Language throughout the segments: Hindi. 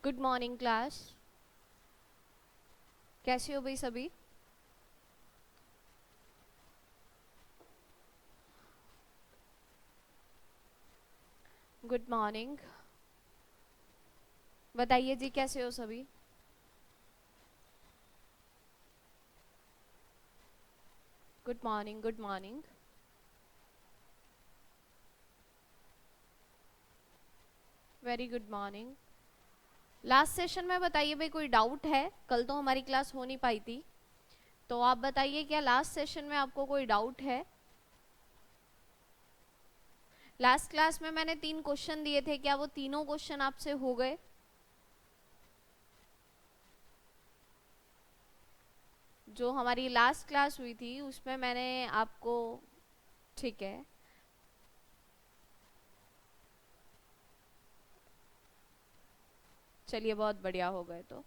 Good morning class. कैसे हो भाई सभी? Good morning. बताइए जी, कैसे हो सभी? Good morning, good morning. Very good morning. Last session में बताइए भाई, कोई डाउट है? कल तो हमारी क्लास हो नहीं पाई थी, तो आप बताइए क्या लास्ट सेशन में आपको कोई डाउट है? लास्ट क्लास में मैंने 3 क्वेश्चन दिए थे, क्या वो तीनों क्वेश्चन आपसे हो गए? जो हमारी लास्ट क्लास हुई थी उसमें मैंने आपको, ठीक है, चलिए बहुत बढ़िया हो गए। तो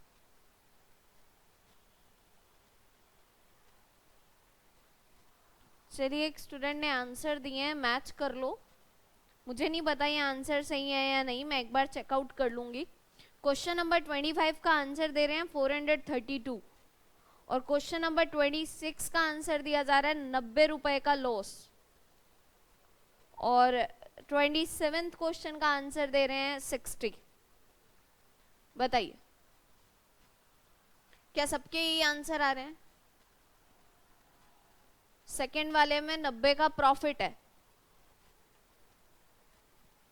चलिए, एक स्टूडेंट ने आंसर दिए हैं, मैच कर लो। मुझे नहीं पता ये आंसर सही है या नहीं, मैं एक बार चेकआउट कर लूंगी। क्वेश्चन नंबर 25 का आंसर दे रहे हैं 432, और क्वेश्चन नंबर 26 का आंसर दिया जा रहा है 90 रुपए का लॉस, और 27th क्वेश्चन का आंसर दे रहे हैं 60। बताइए, क्या सबके ये आंसर आ रहे हैं? सेकंड वाले में 90 का प्रॉफिट है।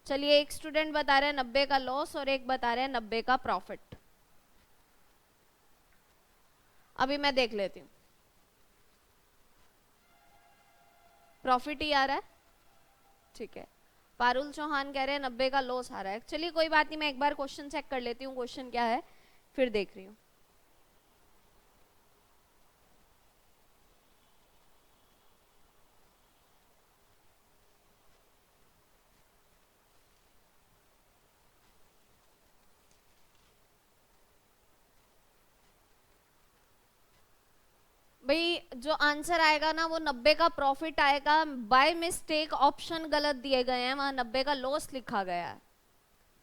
चलिए, एक स्टूडेंट बता रहे हैं 90 का लॉस और एक बता रहे हैं 90 का प्रॉफिट। अभी मैं देख लेती हूँ। प्रॉफिट ही आ रहा है, ठीक है। पारुल चौहान कह रहे हैं 90 का लॉस आ रहा है। चलिए कोई बात नहीं, मैं एक बार क्वेश्चन चेक कर लेती हूँ, क्वेश्चन क्या है, फिर देख रही हूँ। भाई जो आंसर आएगा ना वो 90 का प्रॉफिट आएगा। बाय मिस्टेक ऑप्शन गलत दिए गए हैं, वहां 90 का लॉस लिखा गया है,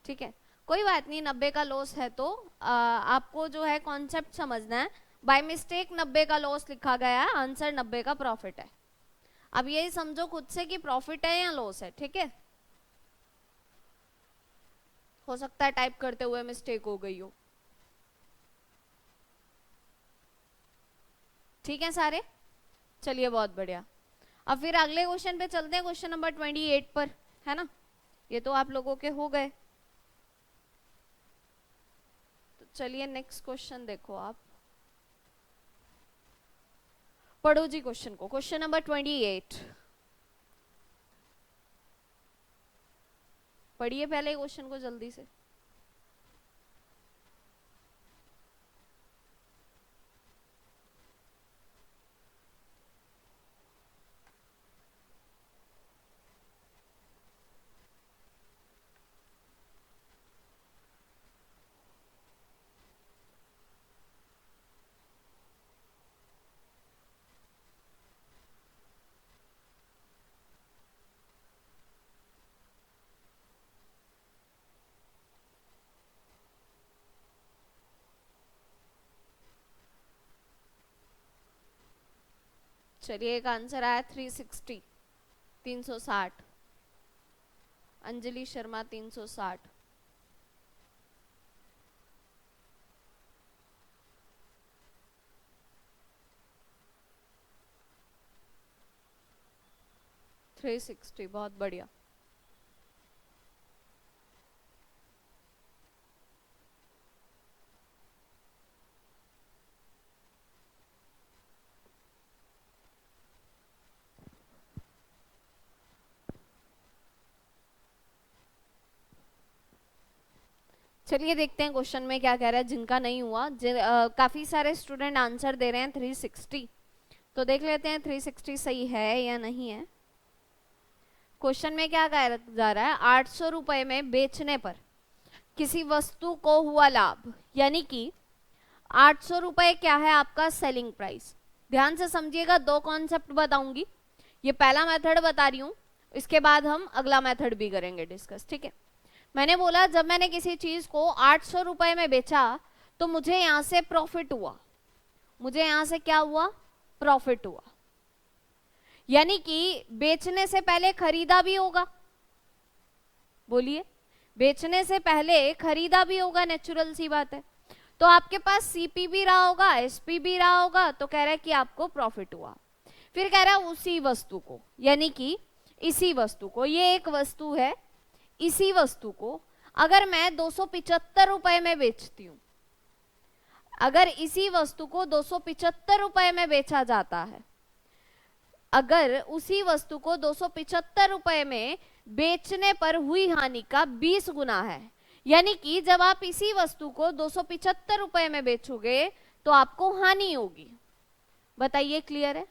ठीक है। कोई बात नहीं, 90 का लॉस है तो आपको जो है कॉन्सेप्ट समझना है। बाय मिस्टेक 90 का लॉस लिखा गया है, आंसर 90 का प्रॉफिट है। अब यही समझो खुद से कि प्रॉफिट है या लॉस है, ठीक है। हो सकता है टाइप करते हुए मिस्टेक हो गई हो। ठीक है सारे, चलिए बहुत बढ़िया। अब फिर अगले क्वेश्चन पे चलते हैं, क्वेश्चन नंबर 28 पर, है ना। ये तो आप लोगों के हो गए, तो चलिए नेक्स्ट क्वेश्चन देखो आप। पढ़ो जी क्वेश्चन को, क्वेश्चन नंबर 28 पढ़िए पहले क्वेश्चन को जल्दी से। चलिए, एक आंसर आया 360, 360। अंजलि शर्मा 360। थ्री सिक्सटी, बहुत बढ़िया। चलिए देखते हैं क्वेश्चन में क्या कह रहा है, जिनका नहीं हुआ। काफी सारे स्टूडेंट आंसर दे रहे हैं 360, तो देख लेते हैं 360 सही है या नहीं है। क्वेश्चन में क्या कहा जा रहा है, 800 रुपए में बेचने पर किसी वस्तु को हुआ लाभ, यानी कि 800 रुपए क्या है आपका सेलिंग प्राइस। ध्यान से समझिएगा, दो कॉन्सेप्ट बताऊंगी। ये पहला मेथड बता रही हूं, इसके बाद हम अगला मेथड भी करेंगे डिस्कस, ठीक है। मैंने बोला जब मैंने किसी चीज को 800 रुपए में बेचा तो मुझे यहां से प्रॉफिट हुआ, मुझे यहां से क्या हुआ, प्रॉफिट हुआ। यानी कि बेचने से पहले खरीदा भी होगा, बोलिए, बेचने से पहले खरीदा भी होगा, नेचुरल सी बात है। तो आपके पास सीपी भी रहा होगा, एसपी भी रहा होगा, तो कह रहा है कि आपको प्रॉफिट हुआ। फिर कह रहा है उसी वस्तु को, यानी कि इसी वस्तु को, ये एक वस्तु है, इसी वस्तु को अगर मैं 275 रुपए में बेचती हूं, अगर इसी वस्तु को 275 रुपए में बेचा जाता है, अगर उसी वस्तु को 275 रुपए में बेचने पर हुई हानि का 20 गुना है, यानी कि जब आप इसी वस्तु को 275 रुपए में बेचोगे तो आपको हानि होगी। बताइए, क्लियर है?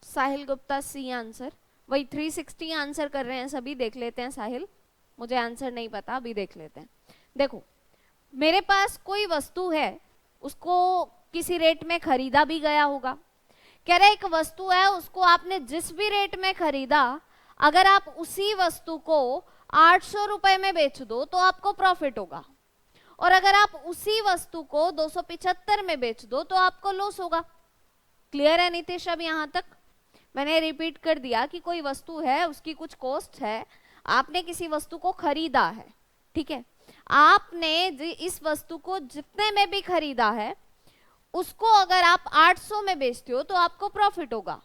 साहिल गुप्ता सी आंसर, वही 360 आंसर कर रहे हैं सभी, देख लेते हैं साहिल, मुझे आंसर नहीं पता, अभी देख लेते हैं। देखो, मेरे पास कोई वस्तु है, उसको किसी रेट में खरीदा भी गया होगा। कह रहे एक वस्तु है, उसको आपने जिस भी रेट में खरीदा, अगर आप उसी वस्तु को 800 रुपए में बेच दो तो आपको प्रॉफिट होगा, और अगर आप उसी वस्तु को 275 में बेच दो तो आपको लॉस होगा। क्लियर है नितेश? अब यहां तक मैंने रिपीट कर दिया कि कोई वस्तु है, उसकी कुछ कॉस्ट है, आपने किसी वस्तु को खरीदा है, ठीक है, आपने इस वस्तु को जितने में भी खरीदा है उसको अगर आप 800 में बेचते हो तो आपको प्रॉफिट होगा,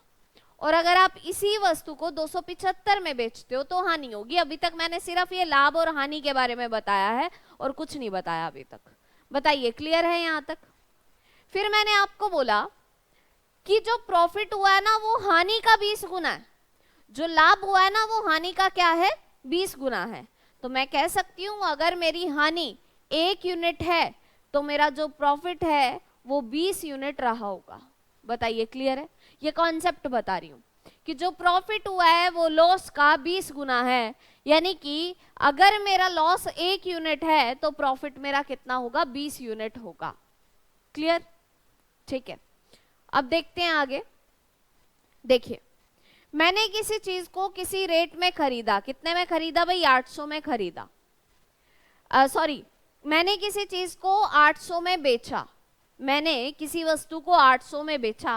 और अगर आप इसी वस्तु को 275 में बेचते हो तो हानि होगी। अभी तक मैंने सिर्फ ये लाभ और हानि के बारे में बताया है और कुछ नहीं बताया अभी तक। बताइए, क्लियर है यहां तक? फिर मैंने आपको बोला कि जो प्रॉफिट हुआ है ना वो हानि का 20 गुना है, जो लाभ हुआ है ना वो हानि का क्या है, 20 गुना है। तो मैं कह सकती हूं अगर मेरी हानि 1 यूनिट है तो मेरा जो प्रॉफिट है वो 20 यूनिट रहा होगा। बताइए, क्लियर है? ये कॉन्सेप्ट बता रही हूं कि जो प्रॉफिट हुआ है वो लॉस का 20 गुना है, यानी कि अगर मेरा लॉस 1 यूनिट है तो प्रॉफिट मेरा कितना होगा, 20 यूनिट होगा। क्लियर? ठीक है, अब देखते हैं आगे। देखिए, मैंने किसी चीज को किसी रेट में खरीदा, कितने में खरीदा भाई, 800 में खरीदा, सॉरी, मैंने किसी चीज को 800 में बेचा, मैंने किसी वस्तु को 800 में बेचा,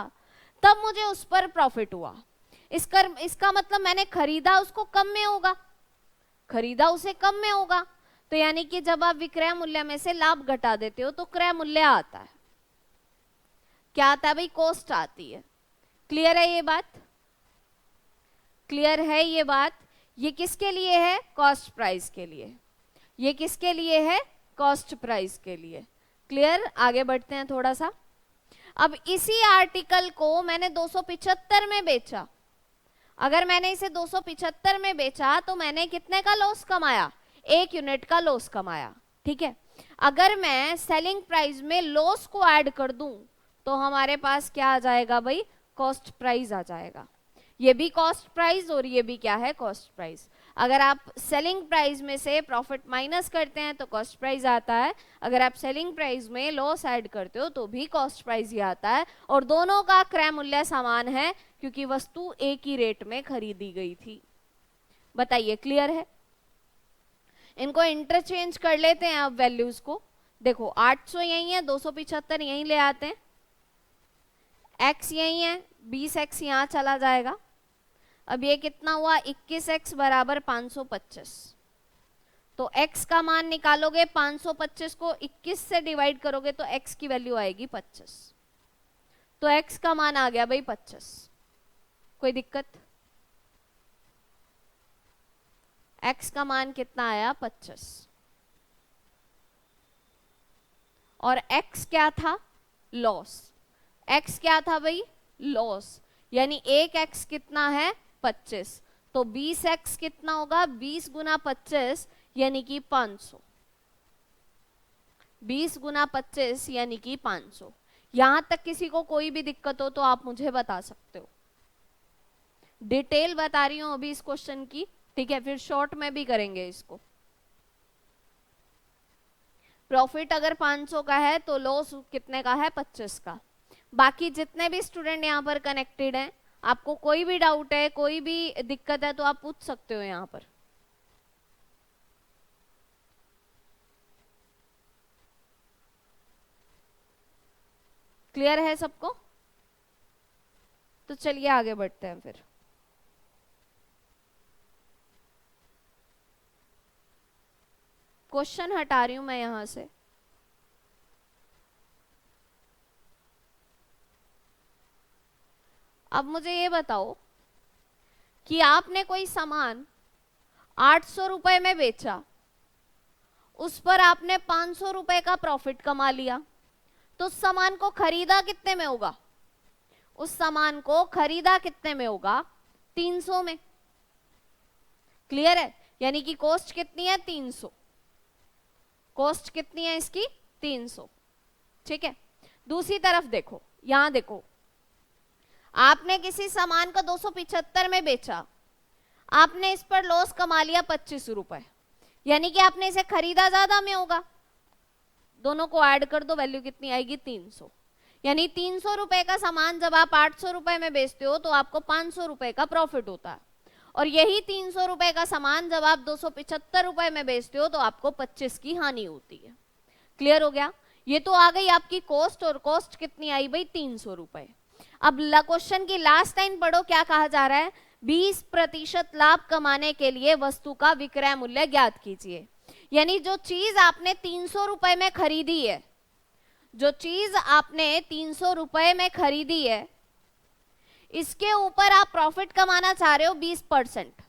तब मुझे उस पर प्रॉफिट हुआ। इसका मतलब मैंने खरीदा उसको कम में होगा, खरीदा उसे कम में होगा, तो यानी कि जब आप विक्रय मूल्य में से लाभ घटा देते हो तो क्रय मूल्य आता है। क्या आता है भाई, कॉस्ट आती है। क्लियर है ये बात? क्लियर है ये बात? ये किसके लिए है, कॉस्ट प्राइस के लिए। ये किसके लिए है, कॉस्ट प्राइस के लिए। क्लियर? आगे बढ़ते हैं थोड़ा सा। अब इसी आर्टिकल को मैंने 275 में बेचा, अगर मैंने इसे 275 में बेचा तो मैंने कितने का लॉस कमाया, 1 यूनिट का लॉस कमाया, ठीक है। अगर मैं सेलिंग प्राइस में लॉस को ऐड कर दूं तो हमारे पास क्या आ जाएगा भाई, कॉस्ट प्राइस आ जाएगा। ये भी कॉस्ट प्राइस और ये भी क्या है, कॉस्ट प्राइस। अगर आप सेलिंग प्राइस में से प्रॉफिट माइनस करते हैं तो कॉस्ट प्राइस आता है, अगर आप सेलिंग प्राइस में लॉस ऐड करते हो तो भी कॉस्ट प्राइस ही आता है, और दोनों का क्रय मूल्य समान है क्योंकि वस्तु एक ही रेट में खरीदी गई थी। बताइए, क्लियर है? इनको इंटरचेंज कर लेते हैं अब वैल्यूज को। देखो 800 यही है, 275 यही ले आते हैं, x यही है, 20x यहाँ चला जाएगा। अब ये कितना हुआ, 21x बराबर 525। तो x का मान निकालोगे, 525 को 21 से डिवाइड करोगे तो x की वैल्यू आएगी 25। तो x का मान आ गया भाई 25। कोई दिक्कत? x का मान कितना आया, 25, और x क्या था, लॉस। x क्या था भाई, लॉस, यानी 1x कितना है, 25, तो 20x कितना होगा, 20 गुना 25 यानी कि 500, 20 गुना 25 यानी कि 500। यहां तक किसी को कोई भी दिक्कत हो तो आप मुझे बता सकते हो, डिटेल बता रही हूं अभी इस क्वेश्चन की, ठीक है, फिर शॉर्ट में भी करेंगे इसको। प्रॉफिट अगर 500 का है तो लॉस कितने का है, 25 का। बाकी जितने भी स्टूडेंट यहाँ पर कनेक्टेड हैं, आपको कोई भी डाउट है, कोई भी दिक्कत है तो आप पूछ सकते हो यहाँ पर। क्लियर है सबको? तो चलिए आगे बढ़ते हैं फिर। क्वेश्चन हटा रही हूं मैं यहां से। अब मुझे ये बताओ कि आपने कोई सामान 800 रुपए में बेचा, उस पर आपने 500 रुपए का प्रॉफिट कमा लिया, तो उस सामान को खरीदा कितने में होगा? उस सामान को खरीदा कितने में होगा? 300 में। क्लियर है? यानी कि कॉस्ट कितनी है? 300। कॉस्ट कितनी है इसकी? 300। ठीक है। दूसरी तरफ देखो, यहां देखो, आपने किसी सामान को 275 में बेचा, आपने इस पर लॉस कमा लिया 25 रुपए, यानी कि आपने इसे खरीदा ज्यादा में होगा। दोनों को ऐड कर दो, वैल्यू कितनी आएगी? 300। यानी 300 रुपए का सामान जब आप 800 रुपए में बेचते हो तो आपको 500 रुपए का प्रॉफिट होता है, और यही 300 रुपए का सामान जब आप 275 रुपए में बेचते हो तो आपको 25 की हानि होती है। क्लियर हो गया? ये तो आ गई आपकी कॉस्ट, और कॉस्ट कितनी आई भाई? 300 रुपए। अब क्वेश्चन की लास्ट लाइन पढ़ो, क्या कहा जा रहा है? 20% लाभ कमाने के लिए वस्तु का विक्रय मूल्य ज्ञात कीजिए। यानी जो चीज आपने 300 रुपए में खरीदी है, जो चीज आपने 300 रुपए में खरीदी है, इसके ऊपर आप प्रॉफिट कमाना चाह रहे हो 20%,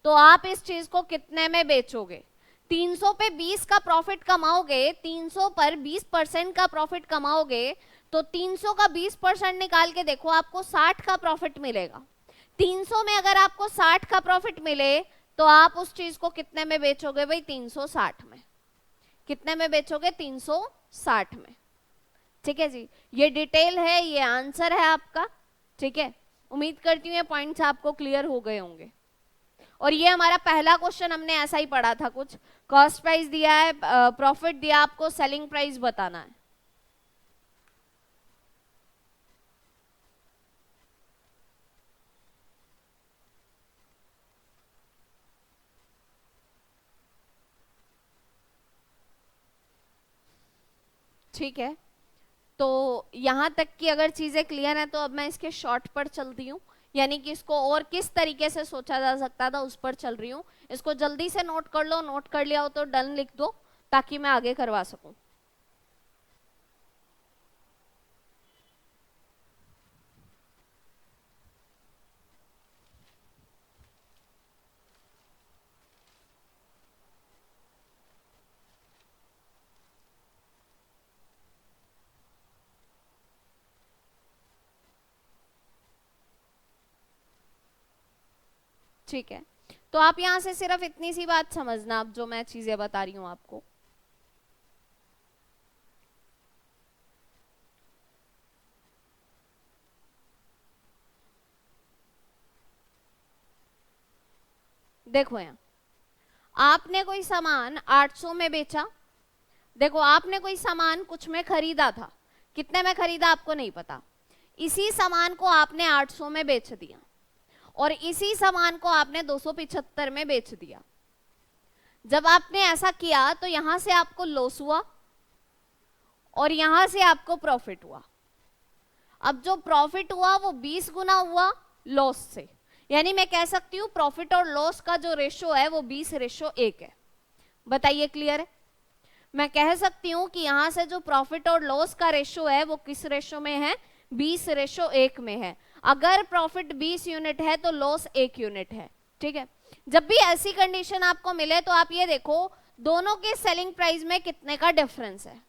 तो आप इस चीज को कितने में बेचोगे? 300 पे 20 का प्रॉफिट कमाओगे, 300 पर 20% का प्रॉफिट कमाओगे, तो 300 का 20% निकाल के देखो, आपको 60 का प्रॉफिट मिलेगा। 300 में अगर आपको 60 का प्रॉफिट मिले तो आप उस चीज को कितने में बेचोगे भाई? 360 में। कितने में बेचोगे? 360 में। ठीक है जी, ये डिटेल है, ये आंसर है आपका। ठीक है, उम्मीद करती हूँ ये पॉइंट्स आपको क्लियर हो गए होंगे। और ये हमारा पहला क्वेश्चन हमने ऐसा ही पढ़ा था, कुछ कॉस्ट प्राइस दिया है, प्रॉफिट दिया, आपको सेलिंग प्राइस बताना है। ठीक है, तो यहां तक की अगर चीजें क्लियर हैं तो अब मैं इसके शॉर्ट पर चलती हूँ, यानी कि इसको और किस तरीके से सोचा जा सकता था उस पर चल रही हूँ। इसको जल्दी से नोट कर लो, नोट कर लिया हो तो डन लिख दो ताकि मैं आगे करवा सकूं। ठीक है, तो आप यहां से सिर्फ इतनी सी बात समझना, अब जो मैं चीजें बता रही हूं आपको। देखो यहां आपने कोई सामान 800 में बेचा। देखो आपने कोई सामान कुछ में खरीदा था, कितने में खरीदा आपको नहीं पता। इसी सामान को आपने 800 में बेच दिया, और इसी सामान को आपने 275 में बेच दिया। जब आपने ऐसा किया तो यहां से आपको लॉस हुआ और यहां से आपको प्रॉफिट हुआ। अब जो प्रॉफिट हुआ वो 20 गुना हुआ लॉस से, यानी मैं कह सकती हूँ प्रॉफिट और लॉस का जो रेशो है वो 20:1 है। बताइए क्लियर है? मैं कह सकती हूँ कि यहां से जो प्रॉफिट और लॉस का रेशो है वो किस रेशो में है? 20:1 में है। अगर प्रॉफिट 20 यूनिट है तो लॉस 1 यूनिट है। ठीक है, जब भी ऐसी कंडीशन आपको मिले तो आप ये देखो दोनों के सेलिंग प्राइस में कितने का डिफरेंस है।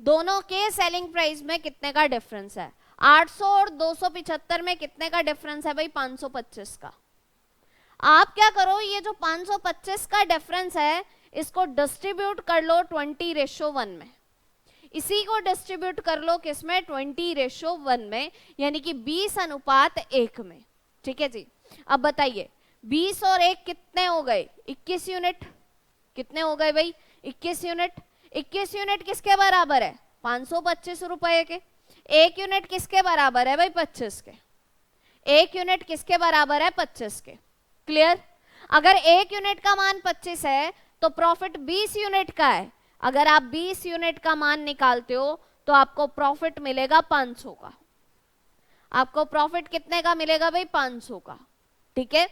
दोनों के सेलिंग प्राइस में कितने का डिफरेंस है? 800 और 275 में कितने का डिफरेंस है भाई? 525 का। आप क्या करो, ये जो 525 का डिफरेंस है इसको डिस्ट्रीब्यूट कर लो 20:1 में। इसी को डिस्ट्रीब्यूट कर लो किसमें? 20:1 में, यानी कि 20:1 में। ठीक है जी, अब बताइए 20 और 1 कितने हो गए? 21 यूनिट। कितने हो गए भाई? 21 यूनिट। 21 यूनिट किसके बराबर है? 525 रुपए के। 1 यूनिट किसके बराबर है भाई? 25 के। 1 यूनिट किसके बराबर है? 25 के। क्लियर? अगर 1 यूनिट का मान 25 है तो प्रॉफिट 20 यूनिट का है। अगर आप 20 यूनिट का मान निकालते हो तो आपको प्रॉफिट मिलेगा 500 का। आपको प्रॉफिट कितने का मिलेगा भाई? 500 का। ठीक है,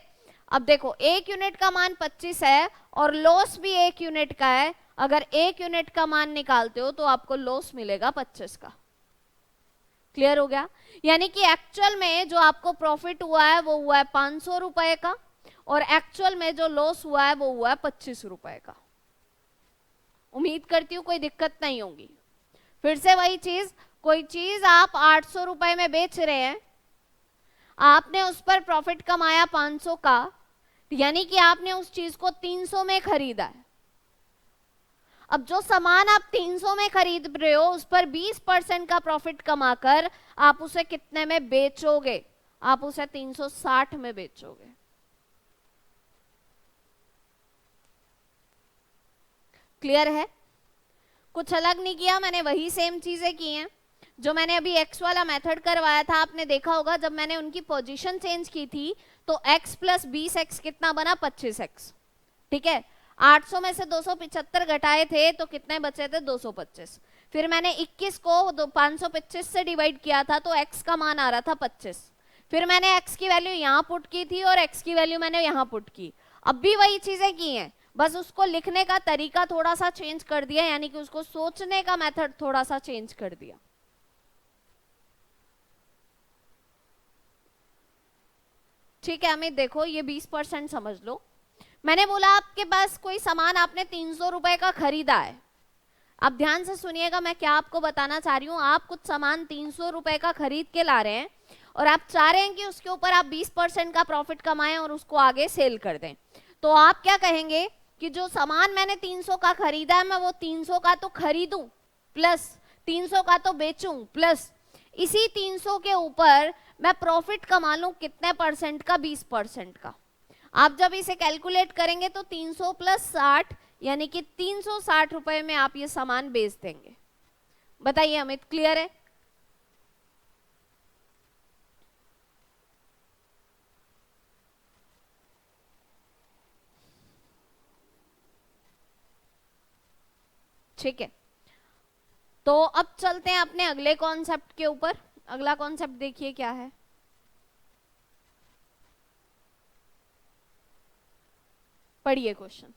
अब देखो 1 यूनिट का मान 25 है और लॉस भी 1 यूनिट का है। अगर 1 यूनिट का मान निकालते हो तो आपको लॉस मिलेगा 25 का। क्लियर हो गया? यानी कि एक्चुअल में जो आपको प्रॉफिट हुआ है वो हुआ है 500 रुपए का, और एक्चुअल में जो लॉस हुआ है वो हुआ है 25 रुपए का। उम्मीद करती हूँ कोई दिक्कत नहीं होगी। फिर से वही चीज, कोई चीज आप 800 रुपए में बेच रहे हैं, आपने उस पर प्रॉफिट कमाया 500 का, यानी कि आपने उस चीज को 300 में खरीदा है। अब जो सामान आप 300 में खरीद रहे हो उस पर 20% का प्रॉफिट कमाकर आप उसे कितने में बेचोगे? आप उसे 360 में बेचोगे। क्लियर है? कुछ अलग नहीं किया मैंने, वही सेम चीजें की हैं जो मैंने अभी x वाला मेथड करवाया था। आपने देखा होगा जब मैंने उनकी पोजीशन चेंज की थी तो x प्लस 20x कितना बना? 25x। ठीक है, 800 में से 275 घटाए थे तो कितने बचे थे? 225। फिर मैंने 21 को 525 से डिवाइड किया था तो x का मान आ रहा था 25। फिर मैंने x की वैल्यू यहाँ पुट की थी और x की वैल्यू मैंने यहाँ पुट की। अब भी वही चीजें की हैं, बस उसको लिखने का तरीका थोड़ा सा चेंज कर दिया, यानी कि उसको सोचने का मेथड थोड़ा सा चेंज कर दिया। ठीक है अमित, देखो ये 20% समझ लो। मैंने बोला आपके पास कोई सामान आपने 300 रुपए का खरीदा है। आप ध्यान से सुनिएगा मैं क्या आपको बताना चाह रही हूँ। आप कुछ सामान 300 रुपए का खरीद के ला रहे हैं और आप चाह रहे हैं कि उसके ऊपर आप 20% का प्रॉफिट कमाएं और उसको आगे सेल कर दें। तो आप क्या कहेंगे कि जो सामान मैंने 300 का खरीदा है मैं वो 300 का तो खरीदूं प्लस 300 का तो बेचूं प्लस इसी 300 के ऊपर मैं प्रॉफिट कमा लूं कितने परसेंट का? 20% का। आप जब इसे कैलकुलेट करेंगे तो 300 प्लस 60 यानी कि 360 रुपए में आप ये सामान बेच देंगे। बताइए अमित, क्लियर है? ठीक है, तो अब चलते हैं अपने अगले कॉन्सेप्ट के ऊपर। अगला कॉन्सेप्ट देखिए क्या है। पढ़िए क्वेश्चन।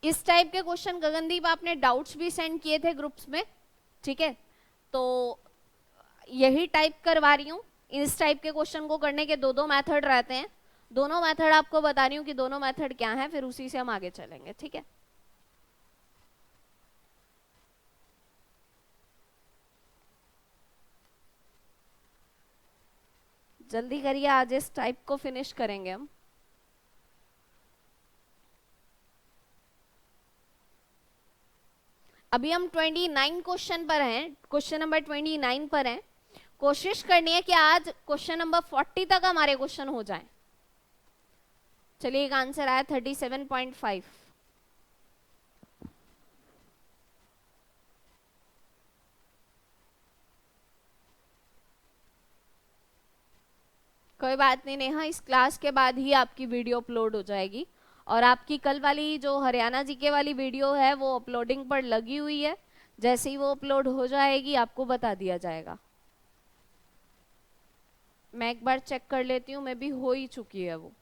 इस टाइप के क्वेश्चन गगनदीप आपने डाउट्स भी सेंड किए थे ग्रुप्स में। ठीक है, तो यही टाइप करवा रही हूँ। इस टाइप के क्वेश्चन को करने के दो मेथड रहते हैं। दोनों मेथड आपको बता रही हूँ कि दोनों मेथड क्या है, फिर उसी से हम आगे चलेंगे। ठीक है, जल्दी करिए, आज इस टाइप को फिनिश करेंगे हम। अभी हम 29 क्वेश्चन पर हैं, क्वेश्चन नंबर 29 पर हैं। कोशिश करनी है कि आज क्वेश्चन नंबर 40 तक हमारे क्वेश्चन हो जाएं। चलिए, एक आंसर आया 37.5। कोई बात नहीं नेहा, इस क्लास के बाद ही आपकी वीडियो अपलोड हो जाएगी और आपकी कल वाली जो हरियाणा जीके वाली वीडियो है वो अपलोडिंग पर लगी हुई है। जैसे ही वो अपलोड हो जाएगी आपको बता दिया जाएगा। मैं एक बार चेक कर लेती हूँ, मैं भी हो ही चुकी है वो।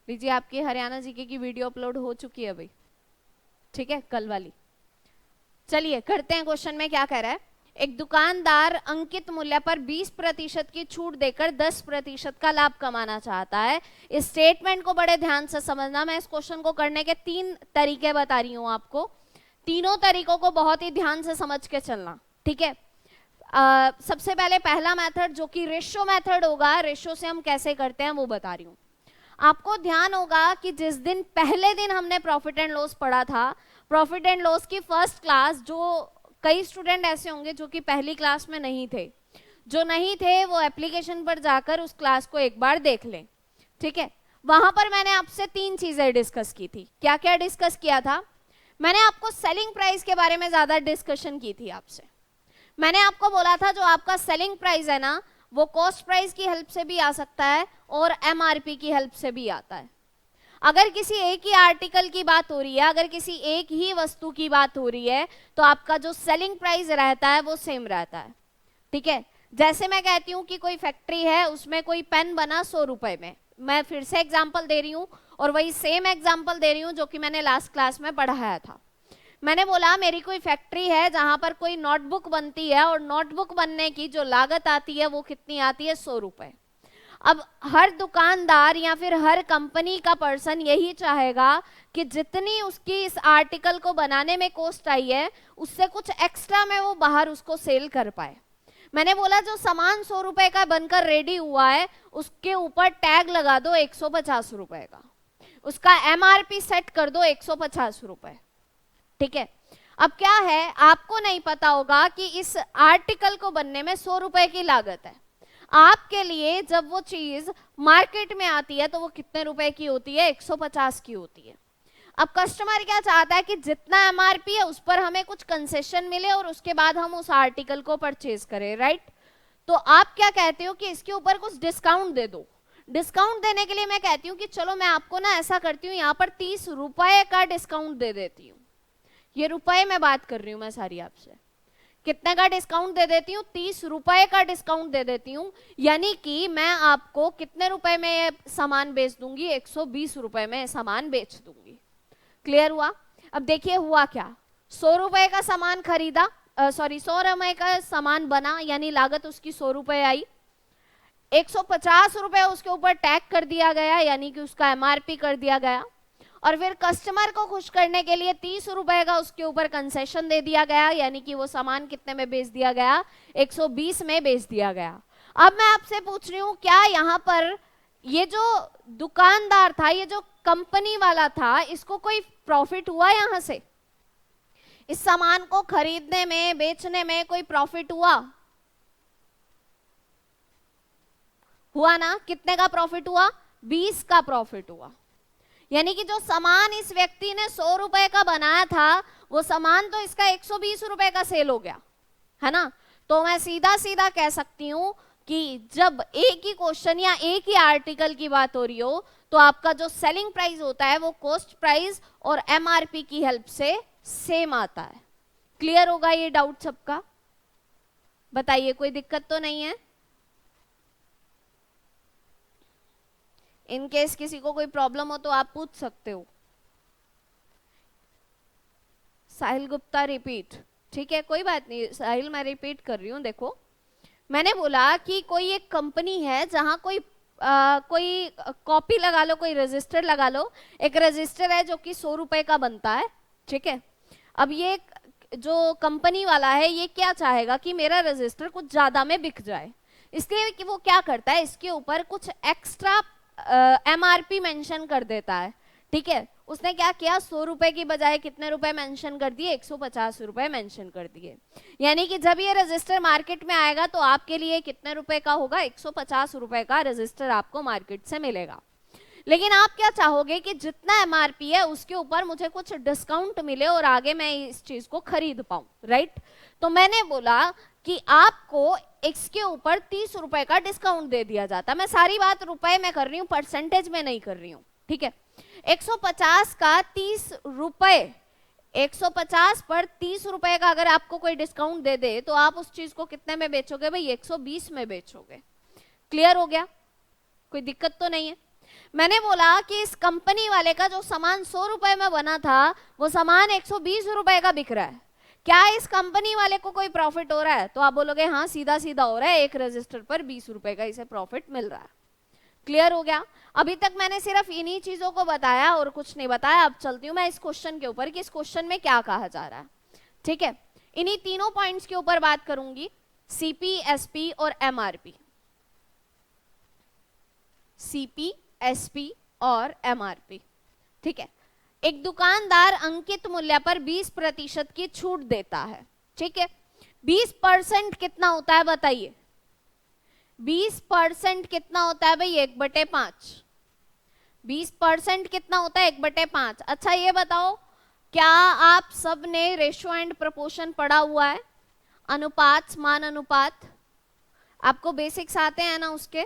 लीजिए, आपकी हरियाणा जीके की वीडियो अपलोड हो चुकी है भाई। ठीक है, कल वाली। चलिए करते हैं क्वेश्चन में क्या कह रहा है। एक दुकानदार अंकित मूल्य पर 20% की छूट देकर 10% का लाभ कमाना चाहता है। इस स्टेटमेंट को बड़े ध्यान से समझना। मैं इस क्वेश्चन को करने के 3 तरीके बता रही हूं आपको। तीनों तरीकों को बहुत ही ध्यान से समझ के चलना। ठीक है, सबसे पहले पहला मेथड जो कि रेशो मेथड होगा, रेशो से हम कैसे करते हैं वो बता रही हूँ। आपको ध्यान होगा कि जिस दिन पहले दिन हमने प्रॉफिट एंड लॉस पढ़ा था, प्रॉफिट एंड लॉस की फर्स्ट क्लास, जो कई स्टूडेंट ऐसे होंगे जो कि पहली क्लास में नहीं थे, जो नहीं थे वो एप्लीकेशन पर जाकर उस क्लास को एक बार देख लें। ठीक है, वहां पर मैंने आपसे 3 चीजें डिस्कस की थी। क्या क्या डिस्कस किया था? मैंने आपको सेलिंग प्राइस के बारे में ज्यादा डिस्कशन की थी आपसे। मैंने आपको बोला था जो आपका सेलिंग प्राइस है ना, वो कॉस्ट प्राइस की हेल्प से भी आ सकता है और एमआरपी की हेल्प से भी आता है। अगर किसी एक ही आर्टिकल की बात हो रही है, अगर किसी एक ही वस्तु की बात हो रही है, तो आपका जो सेलिंग प्राइस रहता है वो सेम रहता है। ठीक है, जैसे मैं कहती हूँ कि कोई फैक्ट्री है, उसमें कोई पेन बना 100 रुपए में, मैं फिर से एग्जाम्पल दे रही हूँ और वही सेम एग्जाम्पल दे रही हूँ जो कि मैंने लास्ट क्लास में पढ़ाया था। मैंने बोला मेरी कोई फैक्ट्री है जहां पर कोई नोटबुक बनती है और नोटबुक बनने की जो लागत आती है वो कितनी आती है, 100 रुपए। अब हर दुकानदार या फिर हर कंपनी का पर्सन यही चाहेगा कि जितनी उसकी इस आर्टिकल को बनाने में कॉस्ट आई है, उससे कुछ एक्स्ट्रा में वो बाहर उसको सेल कर पाए। मैंने बोला जो सामान 100 रुपए का बनकर रेडी हुआ है, उसके ऊपर टैग लगा दो 150 रुपए का, उसका एमआरपी सेट कर दो 150 रुपए। ठीक है, अब क्या है, आपको नहीं पता होगा कि इस आर्टिकल को बनने में 100 रुपए की लागत है। आपके लिए जब वो चीज मार्केट में आती है तो वो कितने रुपए की होती है, 150 की होती है। अब कस्टमर क्या चाहता है कि जितना एमआरपी है उस पर हमें कुछ कंसेशन मिले और उसके बाद हम उस आर्टिकल को परचेज करें, राइट। तो आप क्या कहते हो कि इसके ऊपर कुछ डिस्काउंट दे दो। डिस्काउंट देने के लिए मैं कहती हूँ कि चलो मैं आपको ना ऐसा करती हूँ, यहाँ पर 30 रुपए का डिस्काउंट दे देती हूँ। ये रुपए में बात कर रही हूँ मैं सारी आपसे, कितने का डिस्काउंट दे देती हूँ, 30 रुपए का डिस्काउंट दे देती हूँ। यानी कि मैं आपको कितने रुपए में सामान बेच दूंगी, 120 रुपए में सामान बेच दूंगी। क्लियर हुआ। अब देखिए हुआ क्या, 100 रुपए का सामान खरीदा, 100 रुपए का सामान बना, यानी लागत उसकी 100 रुपए आई। 150 रुपए उसके ऊपर टैग कर दिया गया, यानी कि उसका एमआरपी कर दिया गया। और फिर कस्टमर को खुश करने के लिए 30 रुपए का उसके ऊपर कंसेशन दे दिया गया, यानी कि वो सामान कितने में बेच दिया गया, 120 में बेच दिया गया। अब मैं आपसे पूछ रही हूँ, क्या यहाँ पर ये जो दुकानदार था, ये जो कंपनी वाला था, इसको कोई प्रॉफिट हुआ यहाँ से? इस सामान को खरीदने में, बेचने में कोई प्रॉफिट हुआ? हुआ ना। कितने का प्रॉफिट हुआ, 20 का प्रॉफिट हुआ। यानी कि जो सामान इस व्यक्ति ने 100 रुपए का बनाया था, वो सामान तो इसका 120 रुपए का सेल हो गया, है ना। तो मैं सीधा सीधा कह सकती हूं कि जब एक ही क्वेश्चन या एक ही आर्टिकल की बात हो रही हो, तो आपका जो सेलिंग प्राइस होता है वो कॉस्ट प्राइस और एमआरपी की हेल्प से सेम आता है। क्लियर होगा ये डाउट सबका? बताइए, कोई दिक्कत तो नहीं है? इन केस किसी को कोई प्रॉब्लम हो तो आप पूछ सकते हो। साहिल गुप्ता रिपीट, ठीक है कोई बात नहीं साहिल, मैं रिपीट कर रही हूँ। देखो मैंने बोला कि कोई एक कंपनी है जहां कोई कॉपी लगा लो, कोई रजिस्टर लगा लो। एक रजिस्टर है जो कि 100 रुपए का बनता है, ठीक है। अब ये जो कंपनी वाला है ये क्या चाहेगा कि मेरा रजिस्टर कुछ ज्यादा में बिक जाए, इसलिए कि वो क्या करता है, इसके ऊपर कुछ एक्स्ट्रा एमआरपी मेंशन कर देता है। ठीक है, उसने क्या किया, 100 रुपए की बजाय कितने रुपए मेंशन कर दिए, 150 रुपए मेंशन कर दिए। यानी कि जब ये रजिस्टर मार्केट में आएगा तो आपके लिए कितने रुपए का होगा, 150 रुपए का रजिस्टर आपको मार्केट से मिलेगा। लेकिन आप क्या चाहोगे कि जितना एमआरपी है उसके ऊपर मुझे कुछ डिस्काउंट मिले और आगे मैं इस चीज को खरीद पाऊं, राइट। तो मैंने बोला कि आपको इसके ऊपर 30 रुपए का डिस्काउंट दे दिया जाता। मैं सारी बात रुपए में कर रही हूँ, परसेंटेज में नहीं कर रही हूँ, ठीक है। 150 का 30 रुपए, 150 पर 30 रुपए का अगर आपको कोई डिस्काउंट दे दे तो आप उस चीज को कितने में बेचोगे भाई, 120 में बेचोगे। क्लियर हो गया, कोई दिक्कत तो नहीं है। मैंने बोला कि इस कंपनी वाले का जो सामान 100 रुपए में बना था वो सामान 120 रुपए का बिक रहा है। क्या इस कंपनी वाले को कोई प्रॉफिट हो रहा है? तो आप बोलोगे हाँ सीधा सीधा हो रहा है, एक रजिस्टर पर 20 रुपए का इसे प्रॉफिट मिल रहा है। क्लियर हो गया। अभी तक मैंने सिर्फ इन्हीं चीजों को बताया और कुछ नहीं बताया। अब चलती हूँ मैं इस क्वेश्चन के ऊपर कि इस क्वेश्चन में क्या कहा जा रहा है, ठीक है। इन्हीं तीनों पॉइंट्स के ऊपर बात करूंगी, सीपी, एसपी और एमआरपी। सीपी, एसपी और एमआरपी, ठीक है। एक दुकानदार अंकित मूल्य पर 20% की छूट देता है, ठीक है। 20% कितना होता है बताइए, 20% कितना होता है भाई, 1/5। 20% कितना होता है, 1/5। अच्छा ये बताओ, क्या आप सब ने रेशो एंड प्रोपोर्शन पढ़ा हुआ है? अनुपात, समान अनुपात, आपको बेसिक्स आते हैं ना उसके,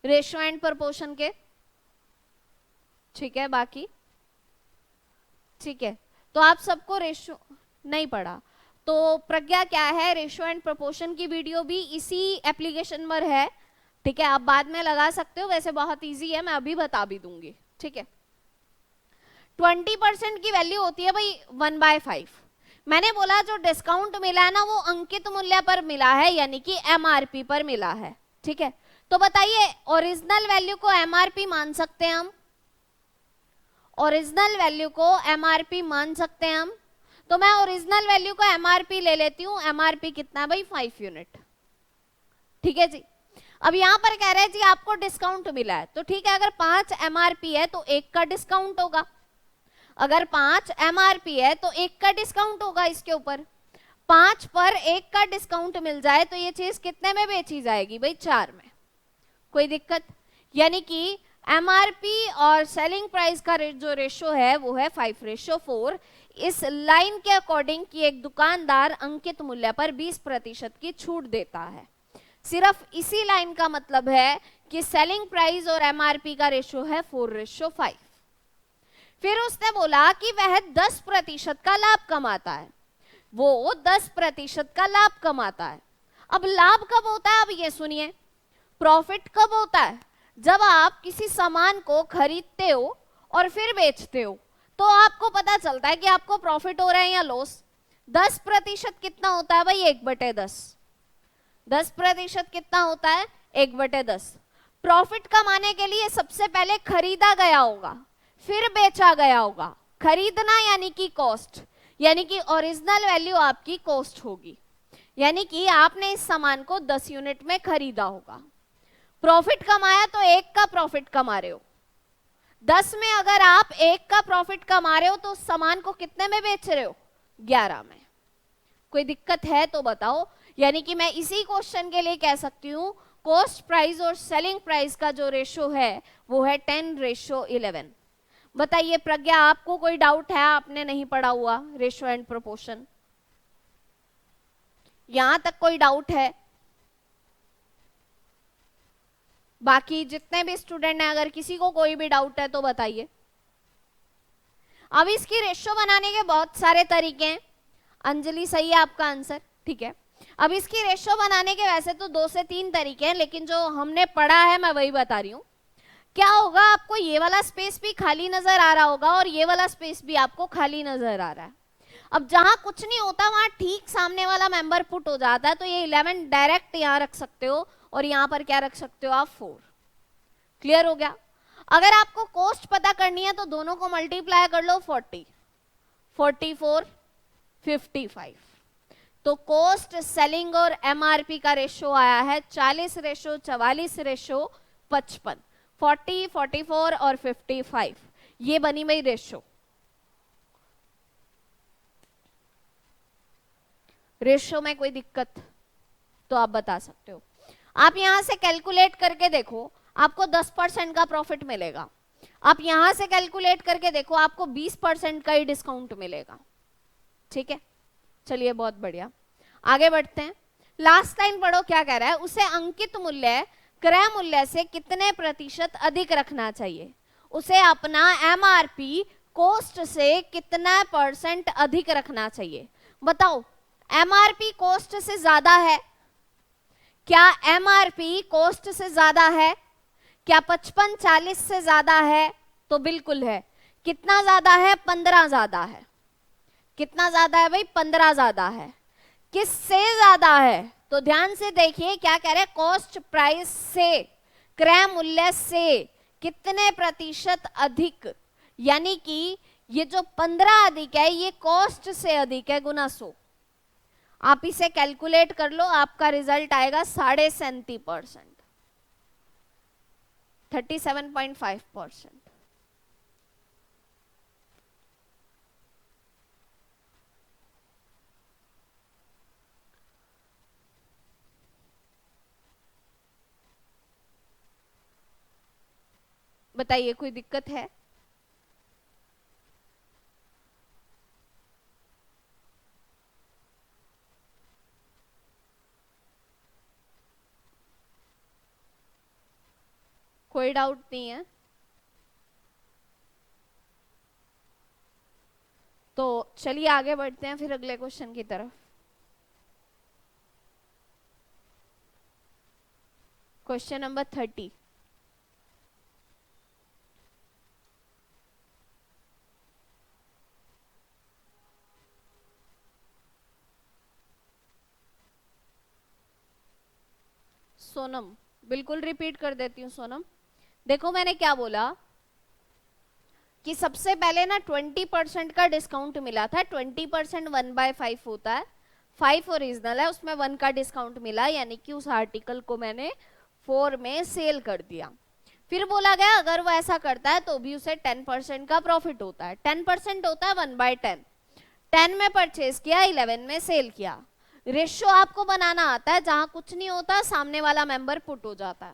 रेशियो एंड प्रोपोर्शन के, ठीक है। बाकी ठीक है, तो आप सबको रेशियो नहीं पढ़ा, तो प्रज्ञा क्या है, रेशियो एंड प्रोपोर्शन की वीडियो भी इसी एप्लीकेशन पर है, ठीक है। आप बाद में लगा सकते हो, वैसे बहुत इजी है, मैं अभी बता भी दूंगी, ठीक है। 20% की वैल्यू होती है भाई 1/5। मैंने बोला जो डिस्काउंट मिला है ना वो अंकित मूल्य पर मिला है, यानी कि एमआरपी पर मिला है, ठीक है। तो बताइए ओरिजिनल वैल्यू को एमआरपी मान सकते हैं हम, ओरिजिनल वैल्यू को एमआरपी मान सकते हैं हम, तो मैं ओरिजिनल वैल्यू को एमआरपी ले लेती हूं। एमआरपी कितना है भाई, 5 यूनिट, ठीक है जी। अब यहां पर कह रहे हैं जी आपको डिस्काउंट मिला है, तो ठीक है, अगर 5 एमआरपी है तो 1 का डिस्काउंट होगा, अगर 5 एमआरपी है तो 1 का डिस्काउंट होगा इसके ऊपर। 5 पर 1 का डिस्काउंट मिल जाए तो ये चीज कितने में बेची जाएगी भाई, 4 में, कोई दिक्कत। यानी कि एमआरपी और सेलिंग प्राइस का जो रेशो है वो है 5:4। इस लाइन के अकॉर्डिंग कि एक दुकानदार अंकित मूल्य पर 20% की छूट देता है। सिर्फ इसी लाइन का मतलब है कि सेलिंग प्राइस और एमआरपी का रेशो है 4:5। फिर उसने बोला कि वह 10% का लाभ कमाता है, वो 10% का लाभ कमाता है। अब लाभ कब होता है, अब ये सुनिए, प्रॉफिट कब होता है, जब आप किसी सामान को खरीदते हो और फिर बेचते हो तो आपको पता चलता है कि आपको प्रॉफिट हो रहा है या लॉस। 10% कितना होता है भाई, 1/10। 10% कितना होता है, 1/10। प्रॉफिट कमाने के लिए सबसे पहले खरीदा गया होगा, फिर बेचा गया होगा। खरीदना यानी कि कॉस्ट, यानी कि ओरिजिनल वैल्यू आपकी कॉस्ट होगी, यानी कि आपने इस सामान को 10 यूनिट में खरीदा होगा। प्रॉफिट कमाया तो 1 का प्रॉफिट कमा रहे हो, 10 में अगर आप 1 का प्रॉफिट कमा रहे हो तो सामान को कितने में बेच रहे हो, 11 में। कोई दिक्कत है तो बताओ। यानी कि मैं इसी क्वेश्चन के लिए कह सकती हूँ कॉस्ट प्राइस और सेलिंग प्राइस का जो रेशो है वो है 10:11। बताइए प्रज्ञा, आपको कोई डाउट है, आपने नहीं पढ़ा हुआ रेशो एंड प्रोपोर्शन, यहां तक कोई डाउट है? बाकी जितने भी स्टूडेंट हैं, अगर किसी को कोई भी डाउट है तो बताइए। अब इसकी रेशो बनाने के बहुत सारे तरीके हैं। अंजलि सही है आपका आंसर, ठीक है। अब इसकी रेशो बनाने के वैसे तो 2 से 3 तरीके हैं, लेकिन जो हमने पढ़ा है मैं वही बता रही हूँ। क्या होगा, आपको ये वाला स्पेस भी खाली नजर आ रहा होगा और ये वाला स्पेस भी आपको खाली नजर आ रहा है। अब जहां कुछ नहीं होता वहां ठीक सामने वाला मेंबर पुट हो जाता है, तो ये 11 डायरेक्ट यहाँ रख सकते हो और यहाँ पर क्या रख सकते हो आप, 4। क्लियर हो गया। अगर आपको कॉस्ट पता करनी है तो दोनों को मल्टीप्लाई कर लो, 40, 44, 55। तो कॉस्ट, सेलिंग और एमआरपी का रेशो आया है 40:44:55। 40, 44 और 55, ये बनी मेरी रेशो। रेशो में कोई दिक्कत तो आप बता सकते हो। आप यहां से कैलकुलेट करके देखो, आपको 10% का प्रॉफिट मिलेगा। आप यहां से कैलकुलेट करके देखो, आपको 20% का ही डिस्काउंट मिलेगा, ठीक है। चलिए बहुत बढ़िया, आगे बढ़ते हैं। लास्ट लाइन पढ़ो, क्या कह रहा है, उसे अंकित मूल्य क्रय मूल्य से कितने प्रतिशत अधिक रखना चाहिए, उसे अपना एमआरपी कॉस्ट से कितना % अधिक रखना चाहिए। बताओ, एमआरपी कॉस्ट से ज्यादा है क्या, एमआरपी कॉस्ट से ज्यादा है क्या, 55-40 से ज्यादा है? तो बिल्कुल है। कितना ज्यादा है, 15 ज्यादा है। कितना ज्यादा है भाई, 15 ज्यादा है। किससे ज्यादा है, तो ध्यान से देखिए क्या कह रहे हैं, कॉस्ट प्राइस से, क्रय मूल्य से कितने प्रतिशत अधिक, यानी कि ये जो 15 अधिक है ये कॉस्ट से अधिक है, गुना 100। आप इसे कैलकुलेट कर लो, आपका रिजल्ट आएगा 37.5%, 37.5%। बताइए कोई दिक्कत है? कोई डाउट नहीं है? तो चलिए आगे बढ़ते हैं फिर अगले क्वेश्चन की तरफ। Question number 30। सोनम, बिल्कुल रिपीट कर देती हूँ सोनम। देखो मैंने क्या बोला कि सबसे पहले ना 20% का डिस्काउंट मिला था। 20% 1/5 होता है, 5 ओरिजिनल है, उसमें 1 का डिस्काउंट मिला, यानी कि उस आर्टिकल को मैंने 4 में सेल कर दिया। फिर बोला गया अगर वो ऐसा करता है तो भी उसे 10% का प्रॉफिट होता है। 10% होता है 1/10। 10 में परचेज किया, 11 में सेल किया। रेशियो आपको बनाना आता है, जहां कुछ नहीं होता सामने वाला मेंबर पुट हो जाता है।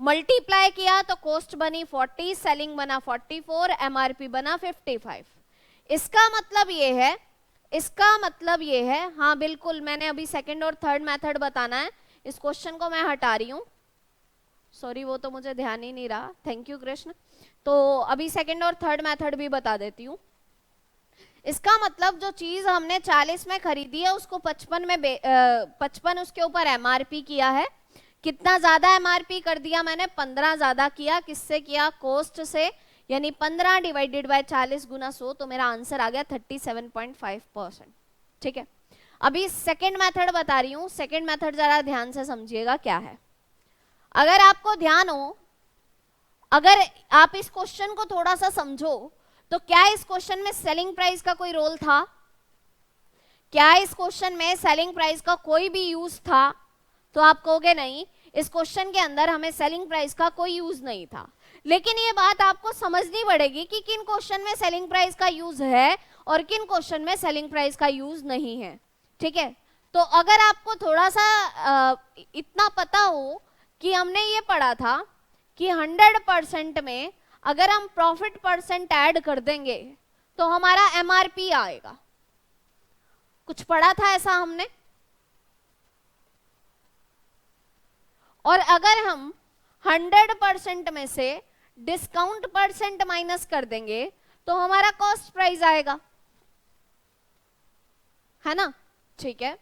मल्टीप्लाई किया तो कॉस्ट बनी 40, सेलिंग बना 44, एमआरपी बना 55। इसका मतलब ये है, हाँ बिल्कुल, मैंने अभी सेकंड और थर्ड मेथड बताना है। इस क्वेश्चन को मैं हटा रही हूँ, सॉरी वो तो मुझे ध्यान ही नहीं रहा, थैंक यू कृष्ण। तो अभी सेकंड और थर्ड मेथड भी बता देती हूँ। इसका मतलब जो चीज हमने 40 में खरीदी है उसको 55 में 55 उसके ऊपर एमआरपी किया है। कितना ज्यादा एमआरपी कर दिया मैंने? 15 ज्यादा किया। किससे किया? कॉस्ट से, यानी 15 डिवाइडेड बाय 40 गुना 100, तो मेरा आंसर आ गया 37.5%। ठीक है, अभी सेकेंड मेथड बता रही हूँ। सेकेंड मेथड जरा ध्यान से समझिएगा क्या है। अगर आपको ध्यान हो, अगर आप इस क्वेश्चन को थोड़ा सा समझो, तो क्या इस क्वेश्चन में सेलिंग प्राइस का कोई रोल था? क्या इस क्वेश्चन में सेलिंग प्राइस का कोई भी यूज था? तो आप कहोगे नहीं, इस क्वेश्चन के अंदर हमें सेलिंग प्राइस का कोई यूज नहीं था। लेकिन ये बात आपको समझनी पड़ेगी कि किन क्वेश्चन में सेलिंग प्राइस का यूज है और किन क्वेश्चन में सेलिंग प्राइस का यूज नहीं है। ठीक है, तो अगर आपको थोड़ा सा इतना पता हो कि हमने ये पढ़ा था कि 100% में अगर हम प्रॉफिट परसेंट ऐड कर देंगे तो हमारा एमआरपी आएगा। कुछ पढ़ा था ऐसा हमने? और अगर हम 100% में से डिस्काउंट परसेंट माइनस कर देंगे तो हमारा कॉस्ट प्राइस आएगा, है ना? ठीक है,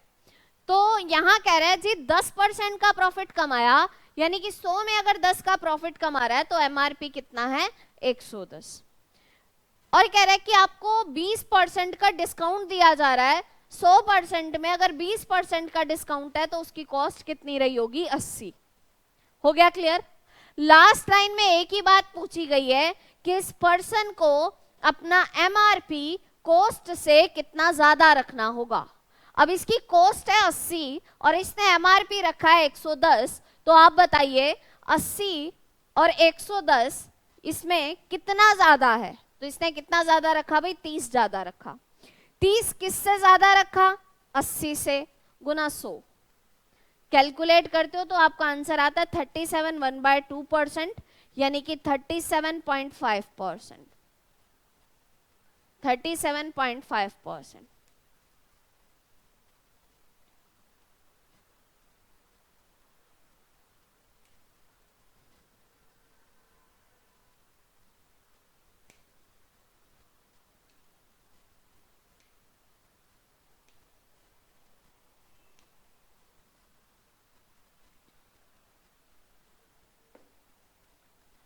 तो यहां कह रहा है जी 10% का प्रॉफिट कमाया, यानी कि 100 में अगर 10 का प्रॉफिट कमा रहा है तो एमआरपी कितना है? 110। और कह रहा है कि आपको 20% का डिस्काउंट दिया जा रहा है। 100% में अगर 20% का डिस्काउंट है तो उसकी कॉस्ट कितनी रही होगी? 80। हो गया क्लियर? लास्ट लाइन में एक ही बात पूछी गई है कि इस पर्सन को अपना एमआरपी कॉस्ट से कितना ज्यादा रखना होगा। अब इसकी कॉस्ट है 80 और इसने एमआरपी रखा है 110, तो आप बताइए 80 और 110 इसमें कितना ज्यादा है? तो इसने कितना ज्यादा रखा भाई? 30 ज्यादा रखा। 30 किससे ज्यादा रखा? 80 से, गुना 100। कैलकुलेट करते हो तो आपका आंसर आता है 37 1/2%, यानी कि 37.5%। 37.5%।